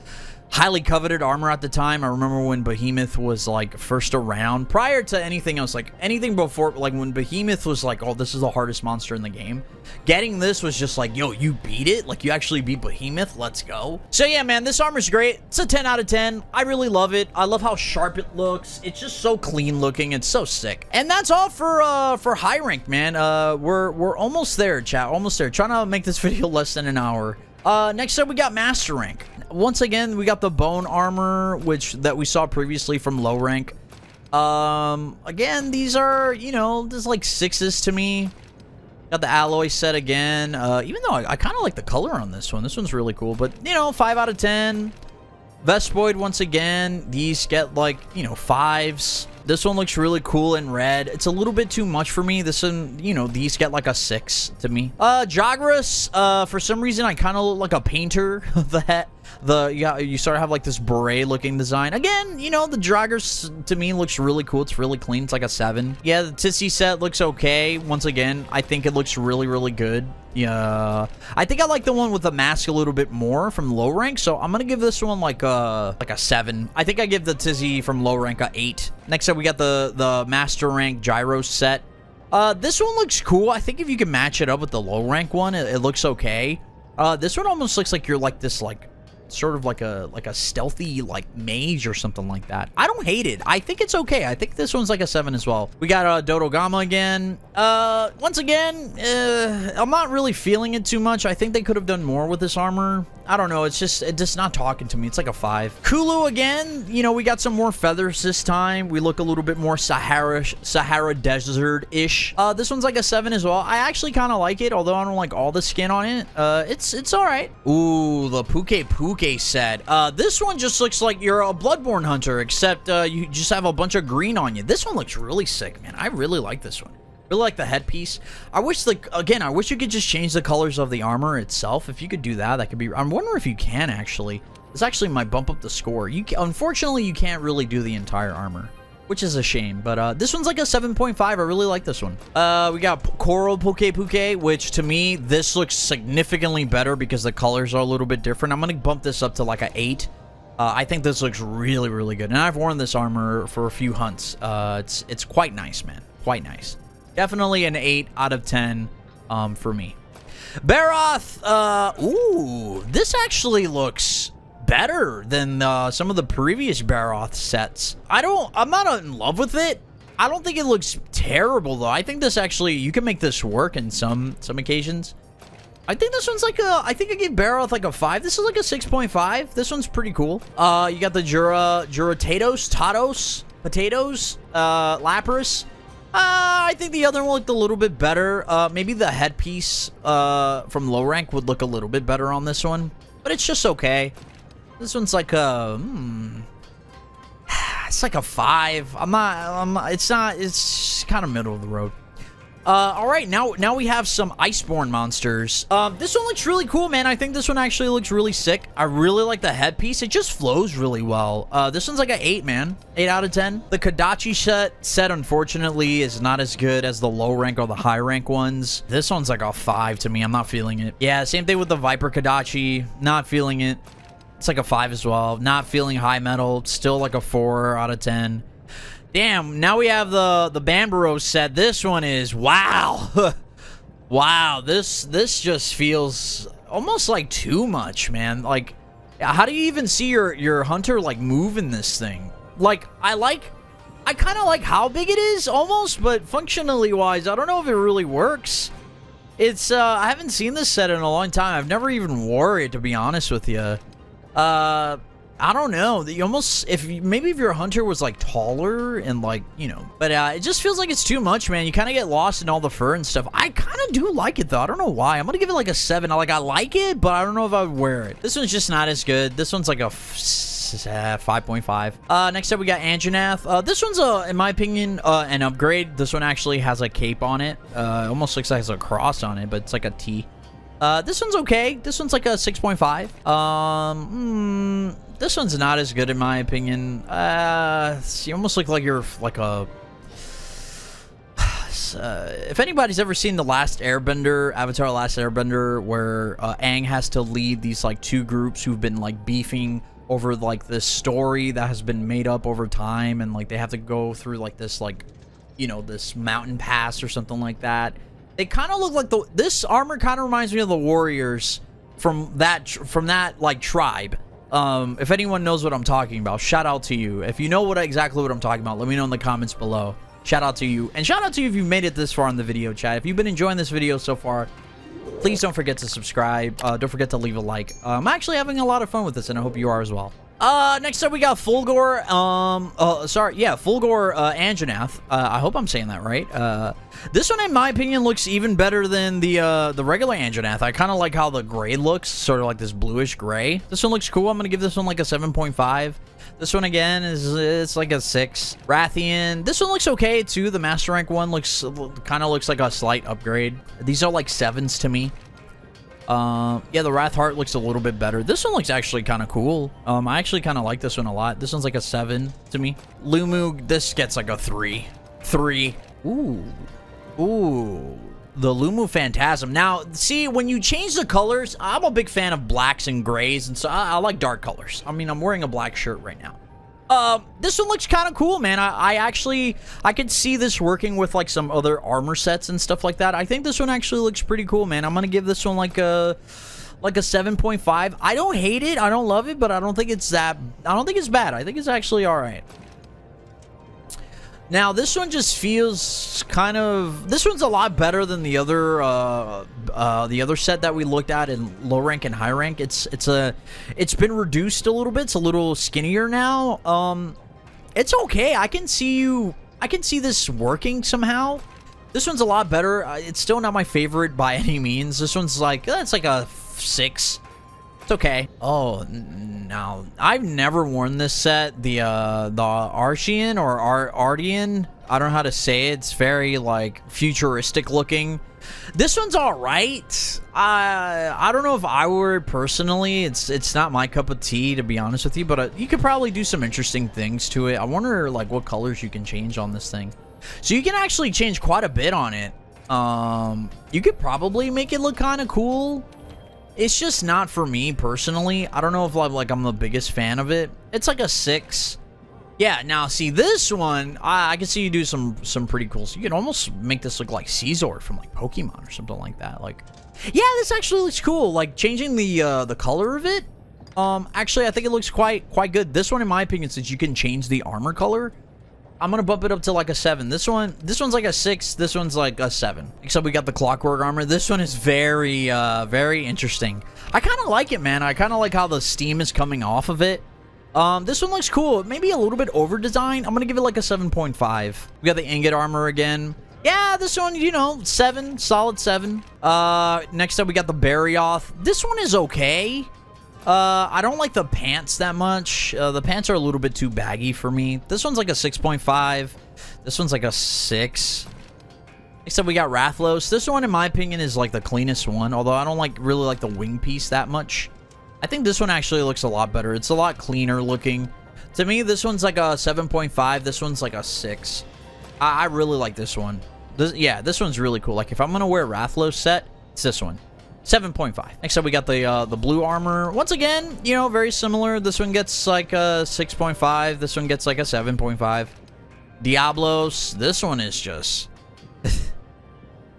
A: highly coveted armor at the time. I remember when Behemoth was like first around, prior to anything else, like anything before, like when Behemoth was like, oh, this is the hardest monster in the game. Getting this was just like, yo, you beat it? Like you actually beat Behemoth? Let's go. So yeah, man, this armor's great. It's a 10 out of 10. I really love it. I love how sharp it looks. It's just so clean looking. It's so sick. And that's all for high rank, man. We're almost there, chat. Almost there. Trying to make this video less than an hour. Next up, we got Master Rank. Once again, we got the bone armor, that we saw previously from low rank. Again, these are, you know, there's like 6s to me. Got the alloy set again. Even though I kind of like the color on this one. This one's really cool, but, you know, 5 out of 10. Vespoid, once again, these get like, you know, 5s. This one looks really cool in red. It's a little bit too much for me. This one, you know, these get like a 6 to me. Jagras, for some reason, I kind of look like a painter. You sort of have like this beret looking design. Again, you know, the Jagras to me looks really cool. It's really clean. It's like a 7. Yeah, the Tissy set looks okay. Once again, I think it looks really, really good. Yeah, I think I like the one with the mask a little bit more from low rank, so I'm gonna give this one like a 7. I think I give the Tizzy from low rank a 8. Next up, we got the master rank gyro set. This one looks cool. I think if you can match it up with the low rank one, it looks okay. This one almost looks like you're like this sort of like a stealthy like mage or something like that. I don't hate it. I think it's okay. I think this one's like a 7 as well. We got Dodogama again. Once again, I'm not really feeling it too much. I think they could have done more with this armor. I don't know. It's just not talking to me. It's like a 5. Kulu again. You know, we got some more feathers this time. We look a little bit more Sahara Desert-ish. This one's like a 7 as well. I actually kind of like it, although I don't like all the skin on it. It's all right. Ooh, the Puke set. This one just looks like you're a Bloodborne hunter, except you just have a bunch of green on you. This one looks really sick, man. I really like this one. Really like the headpiece. I wish you could just change the colors of the armor itself. If you could do that, that could be... I'm wondering if you can, actually. This actually might bump up the score. Unfortunately, you can't really do the entire armor, which is a shame. But this one's like a 7.5. I really like this one. We got Coral Puke, which to me, this looks significantly better because the colors are a little bit different. I'm going to bump this up to like a 8. I think this looks really, really good. And I've worn this armor for a few hunts. It's quite nice, man. Quite nice. Definitely an 8 out of 10 for me. Barroth, ooh, this actually looks better than some of the previous Barroth sets. I'm not in love with it. I don't think it looks terrible though. I think this actually, you can make this work in some occasions. I think this one's like I think I gave Barroth like a 5. This is like a 6.5. This one's pretty cool. You got the Tatos, Lapras. I think the other one looked a little bit better. Maybe the headpiece from low rank would look a little bit better on this one, but it's just okay. This one's like a it's like a 5. It's kind of middle of the road. All right, now we have some Iceborne monsters. This one looks really cool, man. I think this one actually looks really sick. I really like the headpiece. It just flows really well. This one's like an 8, man. 8 out of 10. The Kodachi set, unfortunately, is not as good as the low rank or the high rank ones. This one's like a 5 to me. I'm not feeling it. Yeah, same thing with the Viper Kodachi. Not feeling it. It's like a 5 as well. Not feeling high metal. Still like a 4 out of 10. Damn, now we have the Bambaros set. This one is, wow. Wow, this just feels almost like too much, man. Like, how do you even see your hunter, like, move in this thing? Like, I kind of like how big it is, almost, but functionally wise, I don't know if it really works. It's, I haven't seen this set in a long time. I've never even wore it, to be honest with you. I don't know. You almost, maybe if your hunter was like taller and like, you know, but it just feels like it's too much, man. You kind of get lost in all the fur and stuff. I kind of do like it though. I don't know why. I'm gonna give it like a 7. I like it, but I don't know if I would wear it. This one's just not as good. This one's like a 5.5. Next up we got Anjanath. This one's in my opinion an upgrade. This one actually has a cape on it. Almost looks like it has a cross on it, but it's like a T. This one's okay. This one's like a 6.5. This one's not as good in my opinion. You almost look like you're like a... if anybody's ever seen The Last Airbender, Avatar: Last Airbender, where Aang has to lead these like two groups who've been like beefing over like this story that has been made up over time, and like they have to go through like this like, you know, this mountain pass or something like that. They kind of look like this armor kind of reminds me of the warriors from that like tribe. If anyone knows what I'm talking about, shout out to you. If you know exactly what I'm talking about, let me know in the comments below. Shout out to you. And shout out to you if you've made it this far in the video, chat. If you've been enjoying this video so far, please don't forget to subscribe. Don't forget to leave a like. I'm actually having a lot of fun with this, and I hope you are as well. Next up we got Fulgor, Fulgor Anjanath. I hope I'm saying that right. This one, in my opinion, looks even better than the regular Anjanath. I kind of like how the gray looks, sort of like this bluish gray. This one looks cool. I'm gonna give this one like a 7.5. This one again it's like a 6. Rathian. This one looks okay too. The Master Rank one kind of looks like a slight upgrade. These are like 7s to me. Yeah, the Wrathheart looks a little bit better. This one looks actually kind of cool. I actually kind of like this one a lot. This one's like a 7 to me. Lumu, this gets like a 3. 3. Ooh. Ooh. The Lumu Phantasm. Now, see, when you change the colors, I'm a big fan of blacks and grays, and so I like dark colors. I mean, I'm wearing a black shirt right now. This one looks kind of cool, man. I could see this working with like some other armor sets and stuff like that. I think this one actually looks pretty cool, man. I'm gonna give this one like a 7.5. I don't hate it. I don't love it, but I don't think it's bad. I think it's actually all right. Now, this one just feels kind of... This one's a lot better than the other set that we looked at in low rank and high rank. It's been reduced a little bit. It's a little skinnier now. It's okay. I can see this working somehow. This one's a lot better. It's still not my favorite by any means. This one's like... It's like a 6. It's okay. Oh, now I've never worn this set. The Archean or Ardian. I don't know how to say it. It's very like futuristic looking. This one's all right. I don't know if I were personally. It's not my cup of tea, to be honest with you. But you could probably do some interesting things to it. I wonder like what colors you can change on this thing. So you can actually change quite a bit on it. You could probably make it look kind of cool. It's just not for me personally. I don't know if I'm the biggest fan of it. It's like a 6. Yeah, now see this one, I can see you do some pretty cool. So you can almost make this look like Caesar from like Pokemon or something like that. Like, yeah, this actually looks cool. Like changing the color of it. Actually, I think it looks quite good. This one, in my opinion, since you can change the armor color, I'm gonna bump it up to like a 7. This one's like a 6. This one's like a 7. Except we got the clockwork armor. This one is very interesting. I kind of like it, man. I kind of like how the steam is coming off of it. This one looks cool. Maybe a little bit over designed. I'm gonna give it like a 7.5. We got the ingot armor again. Yeah, this one, you know, 7, solid 7. Next up we got the Barioth. This one is okay. I don't like the pants that much. The pants are a little bit too baggy for me. This one's like a 6.5. This one's like a 6. Except we got Rathalos. This one, in my opinion, is like the cleanest one. Although I don't really like the wing piece that much. I think this one actually looks a lot better. It's a lot cleaner looking. To me, this one's like a 7.5. This one's like a 6. I really like this one. This one's really cool. Like if I'm gonna wear a Rathalos set, it's this one. 7.5. Next up, we got the blue armor. Once again, you know, very similar. This one gets like a 6.5. This one gets like a 7.5. Diablos. This one is just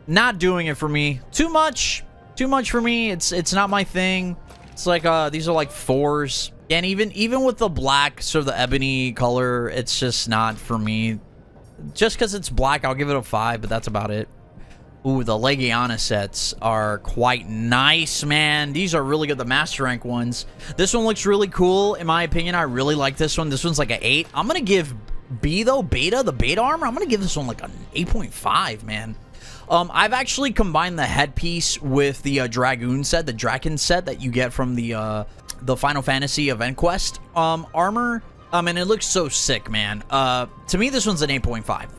A: not doing it for me. Too much for me. It's not my thing. It's like these are like 4s. And even with the black, sort of the ebony color, it's just not for me. Just because it's black, I'll give it a 5, but that's about it. Ooh, the Legiana sets are quite nice, man. These are really good, the Master Rank ones. This one looks really cool. In my opinion, I really like this one. This one's like an 8. I'm going to give the beta armor, I'm going to give this one like an 8.5, man. I've actually combined the headpiece with the Dragoon set, the Draken set that you get from the Final Fantasy Event Quest armor. And it looks so sick, man. To me, this one's an 8.5.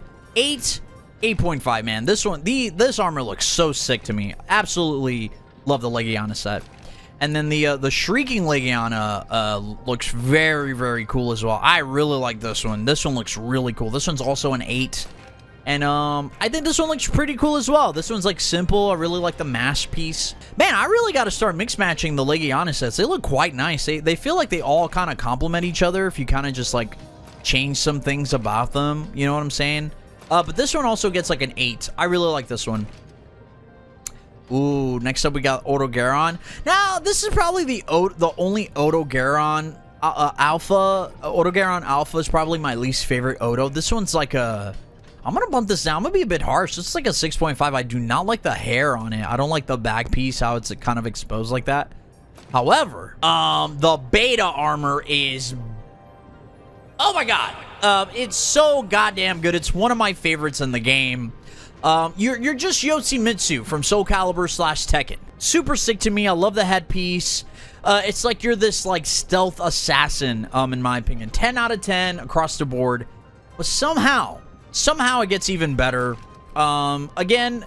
A: 8.5, man. This armor looks so sick to me. Absolutely Love the Legiana set. And then the Shrieking Legiana looks very, very cool as well. I really like this one. This one looks really cool. This one's also an 8. And I think this one looks pretty cool as well. This one's like simple. I really like the mask piece. Man, I really got to start mix matching the Legiana sets. They look quite nice. They feel like they all kind of complement each other if you kind of just like change some things about them. You know what I'm saying? But this one also gets like an 8. I really like this one. Ooh, next up we got Odogaron. Now, this is probably the only Odogaron Alpha. Odogaron Alpha is probably my least favorite Odo. This one's like a... I'm going to bump this down. I'm going to be a bit harsh. This is like a 6.5. I do not like the hair on it. I don't like the back piece, how it's kind of exposed like that. However, the beta armor is... Oh my god. It's so goddamn good. It's one of my favorites in the game. You're just Yoshimitsu from Soul Calibur / Tekken. Super sick to me. I love the headpiece. It's like you're this like stealth assassin, in my opinion. 10 out of 10 across the board. But somehow it gets even better. Again,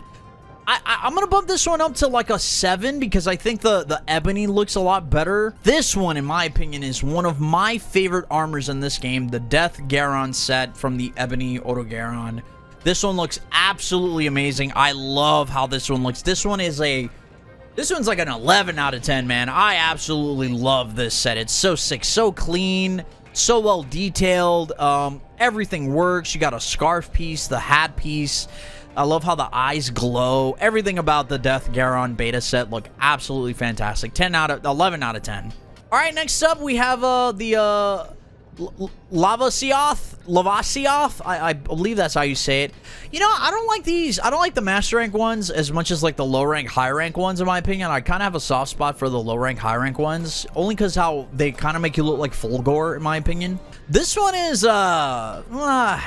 A: I'm gonna bump this one up to like a 7 because I think the ebony looks a lot better. This one, in my opinion, is one of my favorite armors in this game. The Death Garon set from the Ebony Odogaron. This one looks absolutely amazing. I love how this one looks. This one's like an 11 out of 10, man. I absolutely love this set. It's so sick, so clean, so well detailed. Everything works. You got a scarf piece, the hat piece. I love how the eyes glow. Everything about the Death Garon beta set look absolutely fantastic. 11 out of 10. All right, next up we have the Lavasioth. I believe that's how you say it. You know, I don't like these. I don't like the master rank ones as much as like the low rank, high rank ones, in my opinion. I kind of have a soft spot for the low rank, high rank ones, only because how they kind of make you look like Fulgore, in my opinion. This one is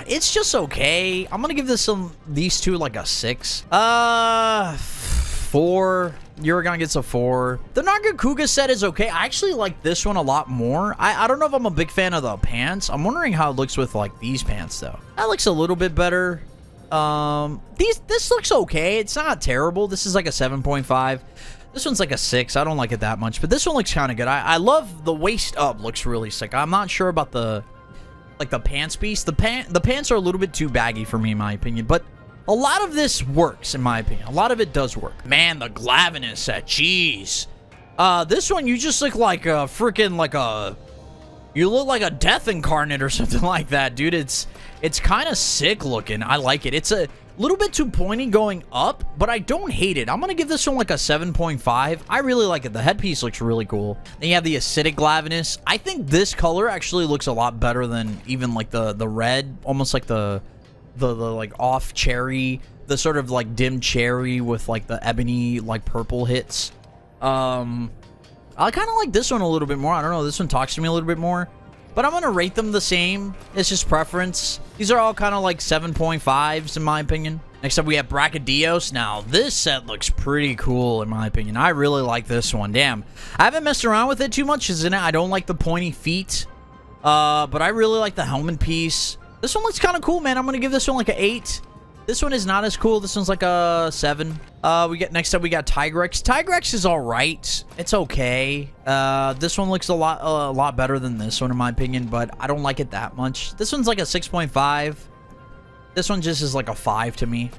A: it's just okay. I'm gonna give these two like a 6. 4. Uragaan gets a 4. The Nargacuga set is okay. I actually like this one a lot more. I don't know if I'm a big fan of the pants. I'm wondering how it looks with like these pants though. That looks a little bit better. This looks okay. It's not terrible. This is like a 7.5. This one's like a 6. I don't like it that much, but this one looks kind of good. I love the waist up. Looks really sick. I'm not sure about the pants piece. The pants are a little bit too baggy for me, in my opinion, but a lot of this works, in my opinion. A lot of it does work. Man, the Glavenus set. Jeez. This one, you just look like a freaking, you look like a death incarnate or something like that, dude. It's kind of sick looking. I like it. It's a little bit too pointy going up, but I don't hate it. I'm going to give this one like a 7.5. I really like it. The headpiece looks really cool. Then you have the acidic Glavenus. I think this color actually looks a lot better than even like the red, almost like the like off cherry, the sort of like dim cherry with like the ebony like purple hits. I kind of like this one a little bit more. I don't know, this one talks to me a little bit more, but I'm gonna rate them the same. It's just preference. These are all kind of like 7.5s in my opinion. Next up we have Brachydios. Now this set looks pretty cool in my opinion. I really like this one. Damn, I haven't messed around with it too much, isn't it? I don't like the pointy feet, but I really like the helmet piece. This one looks kind of cool, man. I'm gonna give this one like an 8. This one is not as cool. This one's like a 7. Next up we got Tigrex. Tigrex is all right. It's okay. This one looks a lot better than this one in my opinion, but I don't like it that much. This one's like a 6.5. This one just is like a 5 to me.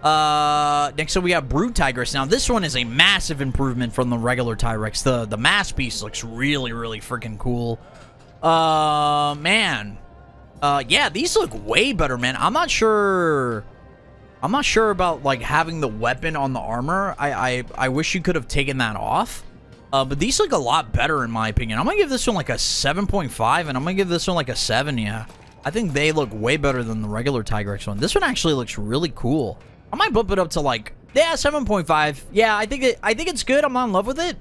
A: Next up we got Brute Tigris. Now this one is a massive improvement from the regular Tigrex. The mass piece looks really, really freaking cool. Man. Yeah, these look way better, man. I'm not sure about like having the weapon on the armor. I wish you could have taken that off. But these look a lot better in my opinion. I'm gonna give this one like a 7.5, and I'm gonna give this one like a 7. Yeah, I think they look way better than the regular Tigrex one. This one actually looks really cool. I might bump it up to like 7.5. Yeah, I think it's good. I'm not in love with it,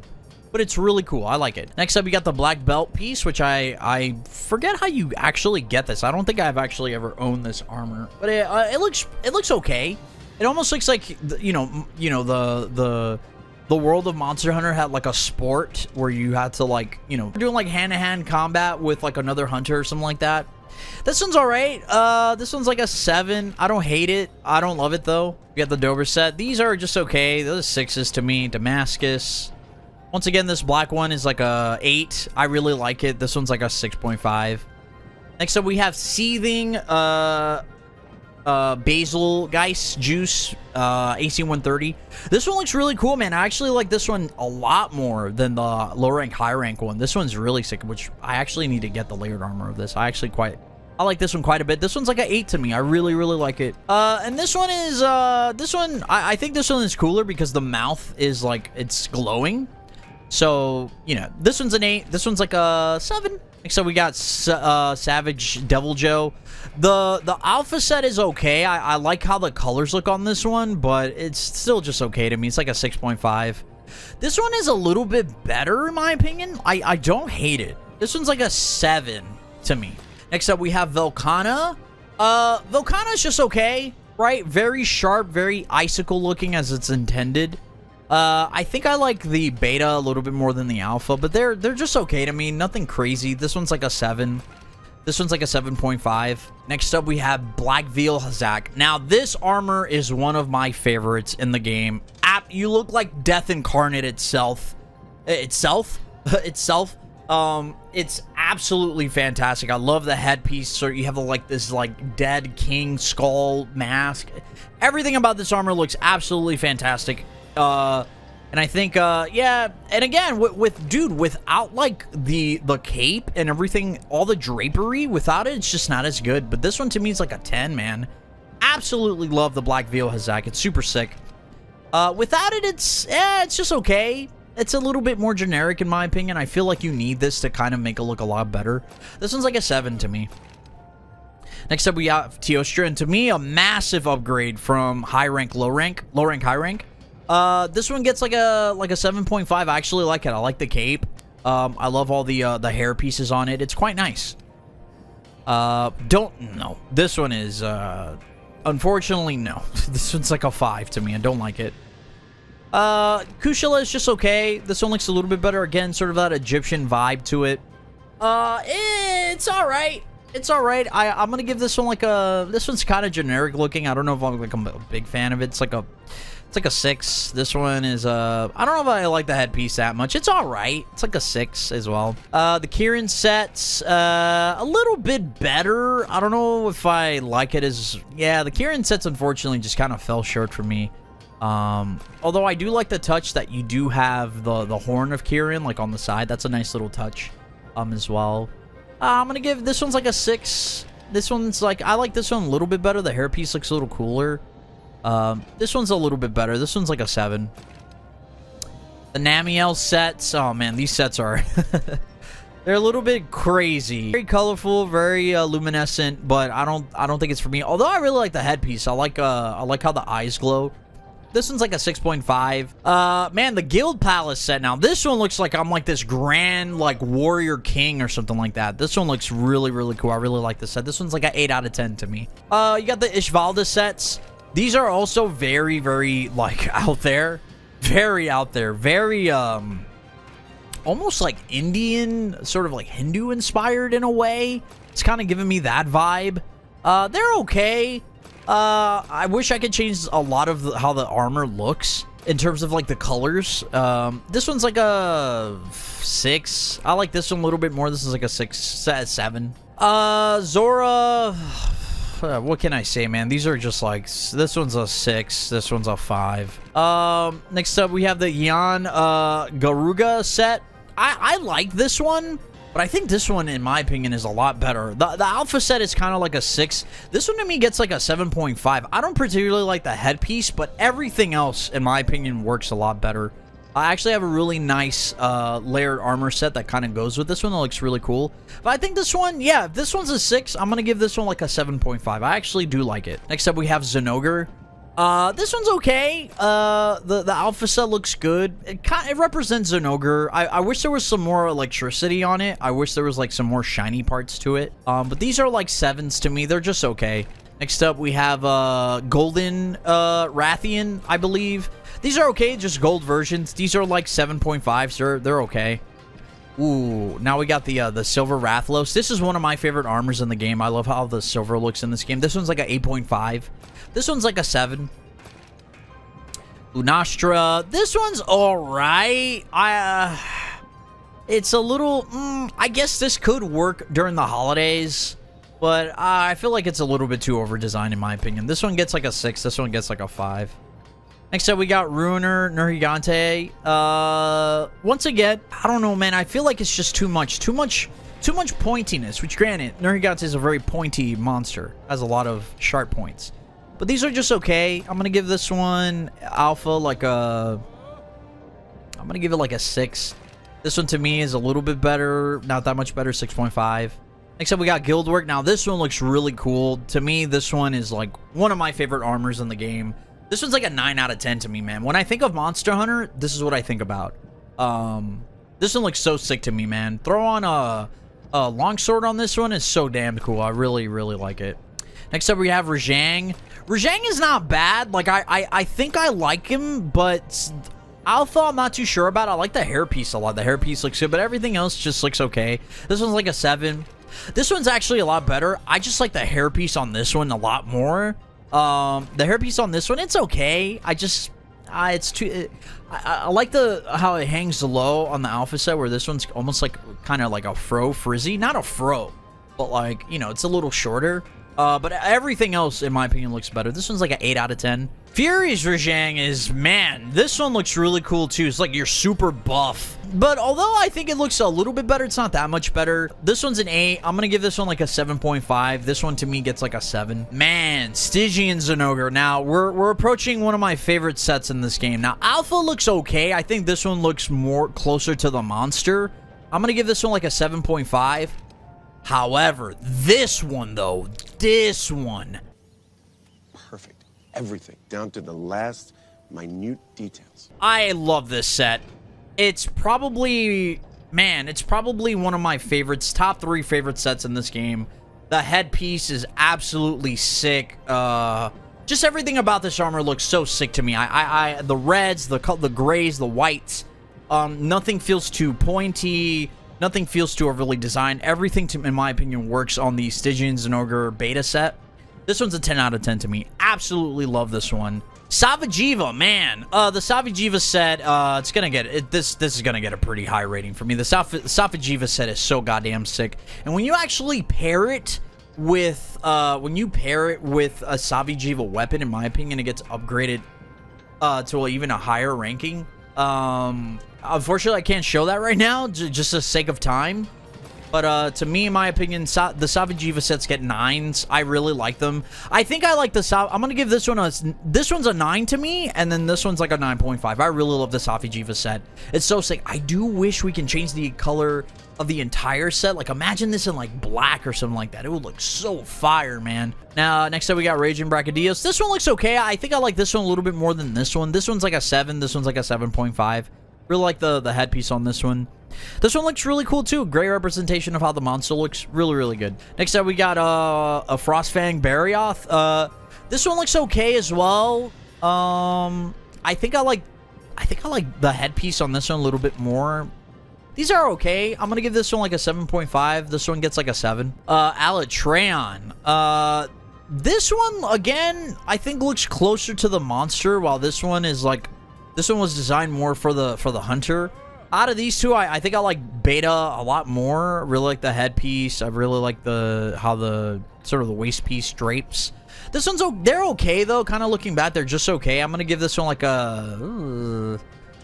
A: but it's really cool. I like it. Next up, we got the black belt piece, which I forget how you actually get this. I don't think I've actually ever owned this armor, but it looks okay. It almost looks like the World of Monster Hunter had like a sport where you had to like doing like hand-to-hand combat with like another hunter or something like that. This one's all right. This one's like a 7. I don't hate it. I don't love it though. We got the Dober set. These are just okay. Those are 6s to me. Damascus. Once again, this black one is like a 8. I really like it. This one's like a 6.5. Next up, we have Seething Basil Geist Juice AC 130. This one looks really cool, man. I actually like this one a lot more than the low rank, high rank one. This one's really sick, which I actually need to get the layered armor of this. I like this one quite a bit. This one's like an 8 to me. I really, really like it. And this one is, I think this one is cooler because the mouth is like, it's glowing. So, you know, this one's an 8. This one's like a 7. So we got Savage Devil Joe. The alpha set is okay. I like how the colors look on this one, but it's still just okay to me. It's like a 6.5. This one is a little bit better in my opinion. I don't hate it. This one's like a 7 to me. Next up, we have Velkhana. Velkhana is just okay, right? Very sharp, very icicle looking as it's intended. I think I like the beta a little bit more than the alpha, but they're just okay to me. Nothing crazy. This one's like a 7. This one's like a 7.5. Next up, we have Black Veil Hazak. Now, this armor is one of my favorites in the game. You look like Death Incarnate itself. It's absolutely fantastic. I love the headpiece. So you have like this like dead king skull mask. Everything about this armor looks absolutely fantastic. And I think, yeah, and again, without like the cape and everything, all the drapery, without it, it's just not as good. But this one to me is like a 10, man. Absolutely love the Black Veil Hazak. It's super sick. Without it, it's just okay. It's a little bit more generic in my opinion. I feel like you need this to kind of make it look a lot better. This one's like a 7 to me. Next up, we have Teostra, and to me, a massive upgrade from high rank, low rank, high rank. This one gets like a 7.5. I actually like it. I like the cape. I love all the hair pieces on it. It's quite nice. This one is, unfortunately, no. This one's like a 5 to me. I don't like it. Kushala is just okay. This one looks a little bit better. Again, sort of that Egyptian vibe to it. It's all right. It's all right. I'm gonna give this one like a. This one's kind of generic looking. I don't know if I'm a big fan of it. It's like a 6. This one is I don't know if I like the headpiece that much. It's all right. It's like a 6 as well. The Kirin set's a little bit better. I don't know if I like it as. Yeah, the Kirin sets unfortunately just kind of fell short for me. Although I do like the touch that you do have the horn of Kirin like on the side. That's a nice little touch as well. I'm gonna give this one's like a 6. This one's like, I like this one a little bit better. The hairpiece looks a little cooler. This one's a little bit better. This one's like a 7. The Namiel sets, oh man, these sets are they're a little bit crazy. Very colorful, very luminescent, but I don't think it's for me. Although I really like the headpiece. I like how the eyes glow. This one's like a 6.5. Man, the Guild Palace set now. This one looks like I'm like this grand like warrior king or something like that. This one looks really, really cool. I really like this set. This one's like an 8 out of 10 to me. You got the Ishvalda sets. These are also very, very like out there. Very out there. Very almost like Indian, sort of like Hindu inspired in a way. It's kind of giving me that vibe. They're okay. I wish I could change a lot of how the armor looks in terms of like the colors. This one's like a 6. I like this one a little bit more. This is like a 7. Zora, what can I say, man? These are just like, this one's a 6. This one's a 5. Next up, we have the Yan Garuga set. I like this one. But I think this one, in my opinion, is a lot better. The alpha set is kind of like a 6. This one to me gets like a 7.5. I don't particularly like the headpiece, but everything else, in my opinion, works a lot better. I actually have a really nice layered armor set that kind of goes with this one. That looks really cool. But I think this one, yeah, if this one's a 6, I'm going to give this one like a 7.5. I actually do like it. Next up, we have Zinogre. This one's okay. The alpha set looks good. It represents Zinogre. I wish there was some more electricity on it. I wish there was like some more shiny parts to it. But these are like 7s to me. They're just okay. Next up, we have Golden Rathian, I believe. These are okay, just gold versions. These are like 7.5s. They're okay. Ooh, now we got the Silver Rathlos. This is one of my favorite armors in the game. I love how the silver looks in this game. This one's like an 8.5. This one's like a 7. Lunastra. This one's all right. It's a little, I guess this could work during the holidays, but I feel like it's a little bit too over-designed in my opinion. This one gets like a 6. This one gets like a 5. Next up, we got Ruiner Nergigante. Once again, I don't know, man. I feel like it's just too much pointiness, which granted, Nergigante is a very pointy monster. Has a lot of sharp points. But these are just okay. I'm going to give this one alpha like a... I'm going to give it like a 6. This one to me is a little bit better. Not that much better, 6.5. Next up, we got Guildwork. Now, this one looks really cool. To me, this one is like one of my favorite armors in the game. This one's like a 9 out of 10 to me, man. When I think of Monster Hunter, this is what I think about. This one looks so sick to me, man. Throw on a longsword on this one is so damn cool. I really, really like it. Next up, we have Rajang. Rajang is not bad. Like, I think I like him, but Alpha, I'm not too sure about. I like the hairpiece a lot. The hairpiece looks good, but everything else just looks okay. This one's like a 7. This one's actually a lot better. I just like the hairpiece on this one a lot more. The hairpiece on this one, it's okay. It's too... I like how it hangs low on the Alpha set, where this one's almost like kind of like a frizzy. Not a fro, but like, you know, it's a little shorter. But everything else, in my opinion, looks better. This one's like an 8 out of 10. Fury's Rajang is, man, this one looks really cool too. It's like you're super buff. But although I think it looks a little bit better, it's not that much better. This one's an 8. I'm going to give this one like a 7.5. This one to me gets like a 7. Man, Stygian Zinogre. Now, we're approaching one of my favorite sets in this game. Now, Alpha looks okay. I think this one looks more closer to the monster. I'm going to give this one like a 7.5. However, this one, though, this one.
C: Perfect. Everything, down to the last minute details.
A: I love this set. It's probably, man, it's probably one of my favorites, top 3 favorite sets in this game. The headpiece is absolutely sick. Just everything about this armor looks so sick to me. The reds, the grays, the whites, nothing feels too pointy. Nothing feels too overly designed. Everything, in my opinion, works on the Stygian Zinogre beta set. This one's a 10 out of 10 to me. Absolutely love this one. Savajiva, man. The Savajiva set, it's gonna get it. This is gonna get a pretty high rating for me. The Savajiva set is so goddamn sick. And when you actually pair it with a Savajiva weapon, in my opinion, it gets upgraded to even a higher ranking. Unfortunately, I can't show that right now, just for the sake of time. But to me, in my opinion, the Savajiva sets get 9s. I really like them. I think I like the I'm gonna give this one this one's a 9 to me, and then this one's like a 9.5. I really love the Savajiva set. It's so sick. I do wish we can change the color of the entire set. Like, imagine this in like black or something like that. It would look so fire, man. Now, next up we got Raging Brachydios. This one looks okay. I think I like this one a little bit more than this one. This one's like a 7. This one's like a 7.5. Really like the headpiece on this one. This one looks really cool too. Great representation of how the monster looks. Really, really good. Next up, we got a Frostfang Barioth. This one looks okay as well. I think I like the headpiece on this one a little bit more. These are okay. I'm gonna give this one like a 7.5. This one gets like a 7. Alatreon. This one again, I think looks closer to the monster, while this one is like, this one was designed more for the hunter. Out of these two, I think I like Beta a lot more. I really like the headpiece. I really like how the sort of the waist piece drapes. This one's they're okay though. Kind of looking back, they're just okay. I'm gonna give this one like a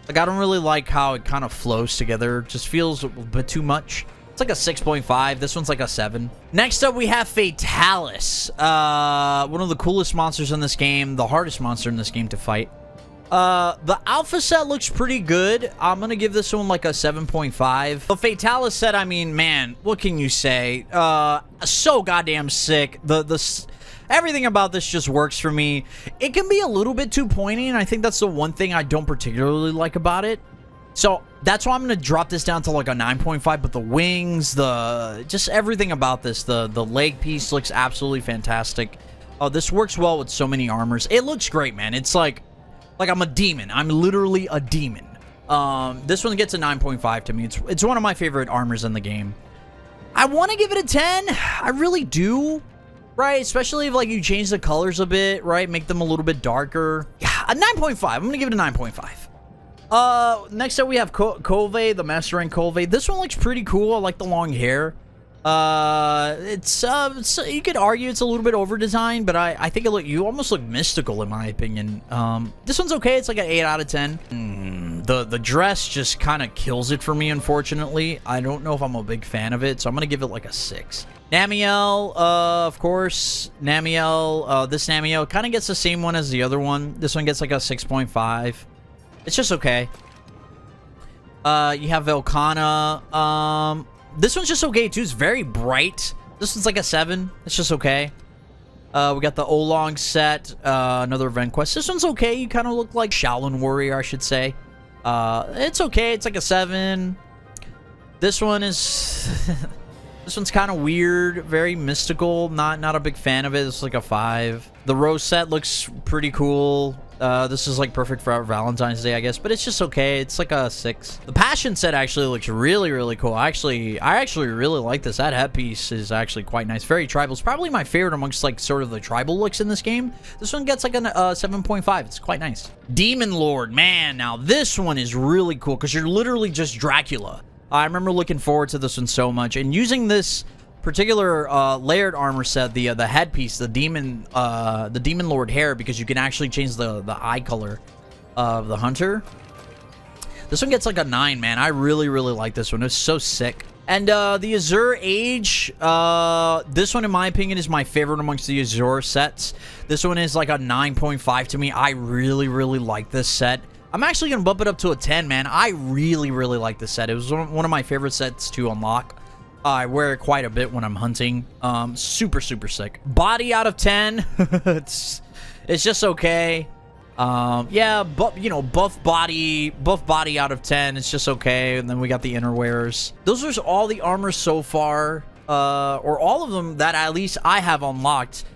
A: like, I don't really like how it kind of flows together. Just feels a bit too much. It's like a 6.5. This one's like a 7. Next up, we have Fatalis. One of the coolest monsters in this game. The hardest monster in this game to fight. The Alpha set looks pretty good. I'm gonna give this one like a 7.5. The Fatalis set, I mean, man, what can you say? So goddamn sick. Everything about this just works for me. It can be a little bit too pointy, and I think that's the one thing I don't particularly like about it. So that's why I'm gonna drop this down to like a 9.5. But the wings, just everything about this, the leg piece looks absolutely fantastic. Oh, this works well with so many armors. It looks great, man. It's like I'm a demon. I'm literally a demon. This one gets a 9.5 to me. It's one of my favorite armors in the game. I want to give it a 10. I really do. Right? Especially if like you change the colors a bit, right? Make them a little bit darker. Yeah, A 9.5. I'm gonna give it a 9.5. Next up we have Kolve, the Master Rank Kolve. This one looks pretty cool. I like the long hair. It's you could argue it's a little bit over designed, but I think you almost look mystical in my opinion. This one's okay. It's like an 8 out of 10. The dress just kind of kills it for me, unfortunately. I don't know if I'm a big fan of it, so I'm gonna give it like a 6. Namielle, of course, Namielle. This Namielle kind of gets the same one as the other one. This one gets like a 6.5. It's just okay. You have Velkhana. This one's just okay, too. It's very bright. This one's like a 7. It's just okay. We got the Oolong set. Another event quest. This one's okay. You kind of look like Shaolin Warrior, I should say. It's okay. It's like a 7. This one is... This one's kind of weird. Very mystical. Not a big fan of it. It's like a 5. The Rose set looks pretty cool. This is like perfect for Valentine's Day, I guess, but it's just okay. It's like a 6. The Passion set actually looks really cool. I actually really like this. That headpiece is actually quite nice. Very tribal. It's probably my favorite amongst like sort of the tribal looks in this game. This one gets like a 7.5. It's quite nice. Demon Lord, man. Now this one is really cool because you're literally just Dracula. I remember looking forward to this one so much, and using this particular layered armor set, the headpiece, the demon lord hair, because you can actually change the eye color of the hunter. This one gets like a 9, man. I really like this one. It's so sick. And the Azure Age, this one in my opinion is my favorite amongst the Azure sets. This one is like a 9.5 to me. I really like this set. I'm actually gonna bump it up to a 10, man. I really like this set. It was one of my favorite sets to unlock. I wear it quite a bit when I'm hunting. Super sick. Body out of 10. it's just okay. Yeah, but you know, buff body out of 10. It's just okay. And then we got the innerwears. Those are all the armors so far, or all of them that at least I have unlocked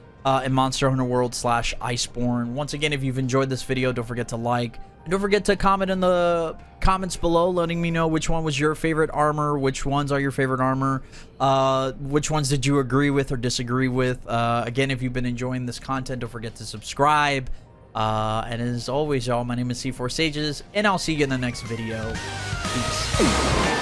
A: in Monster Hunter World / Iceborne. Once again, if you've enjoyed this video, don't forget to like. And don't forget to comment in the comments below, letting me know which one was your favorite armor, which ones are your favorite armor, which ones did you agree with or disagree with. Again, if you've been enjoying this content, don't forget to subscribe. And as always, y'all, my name is C4 Sages, and I'll see you in the next video. Peace.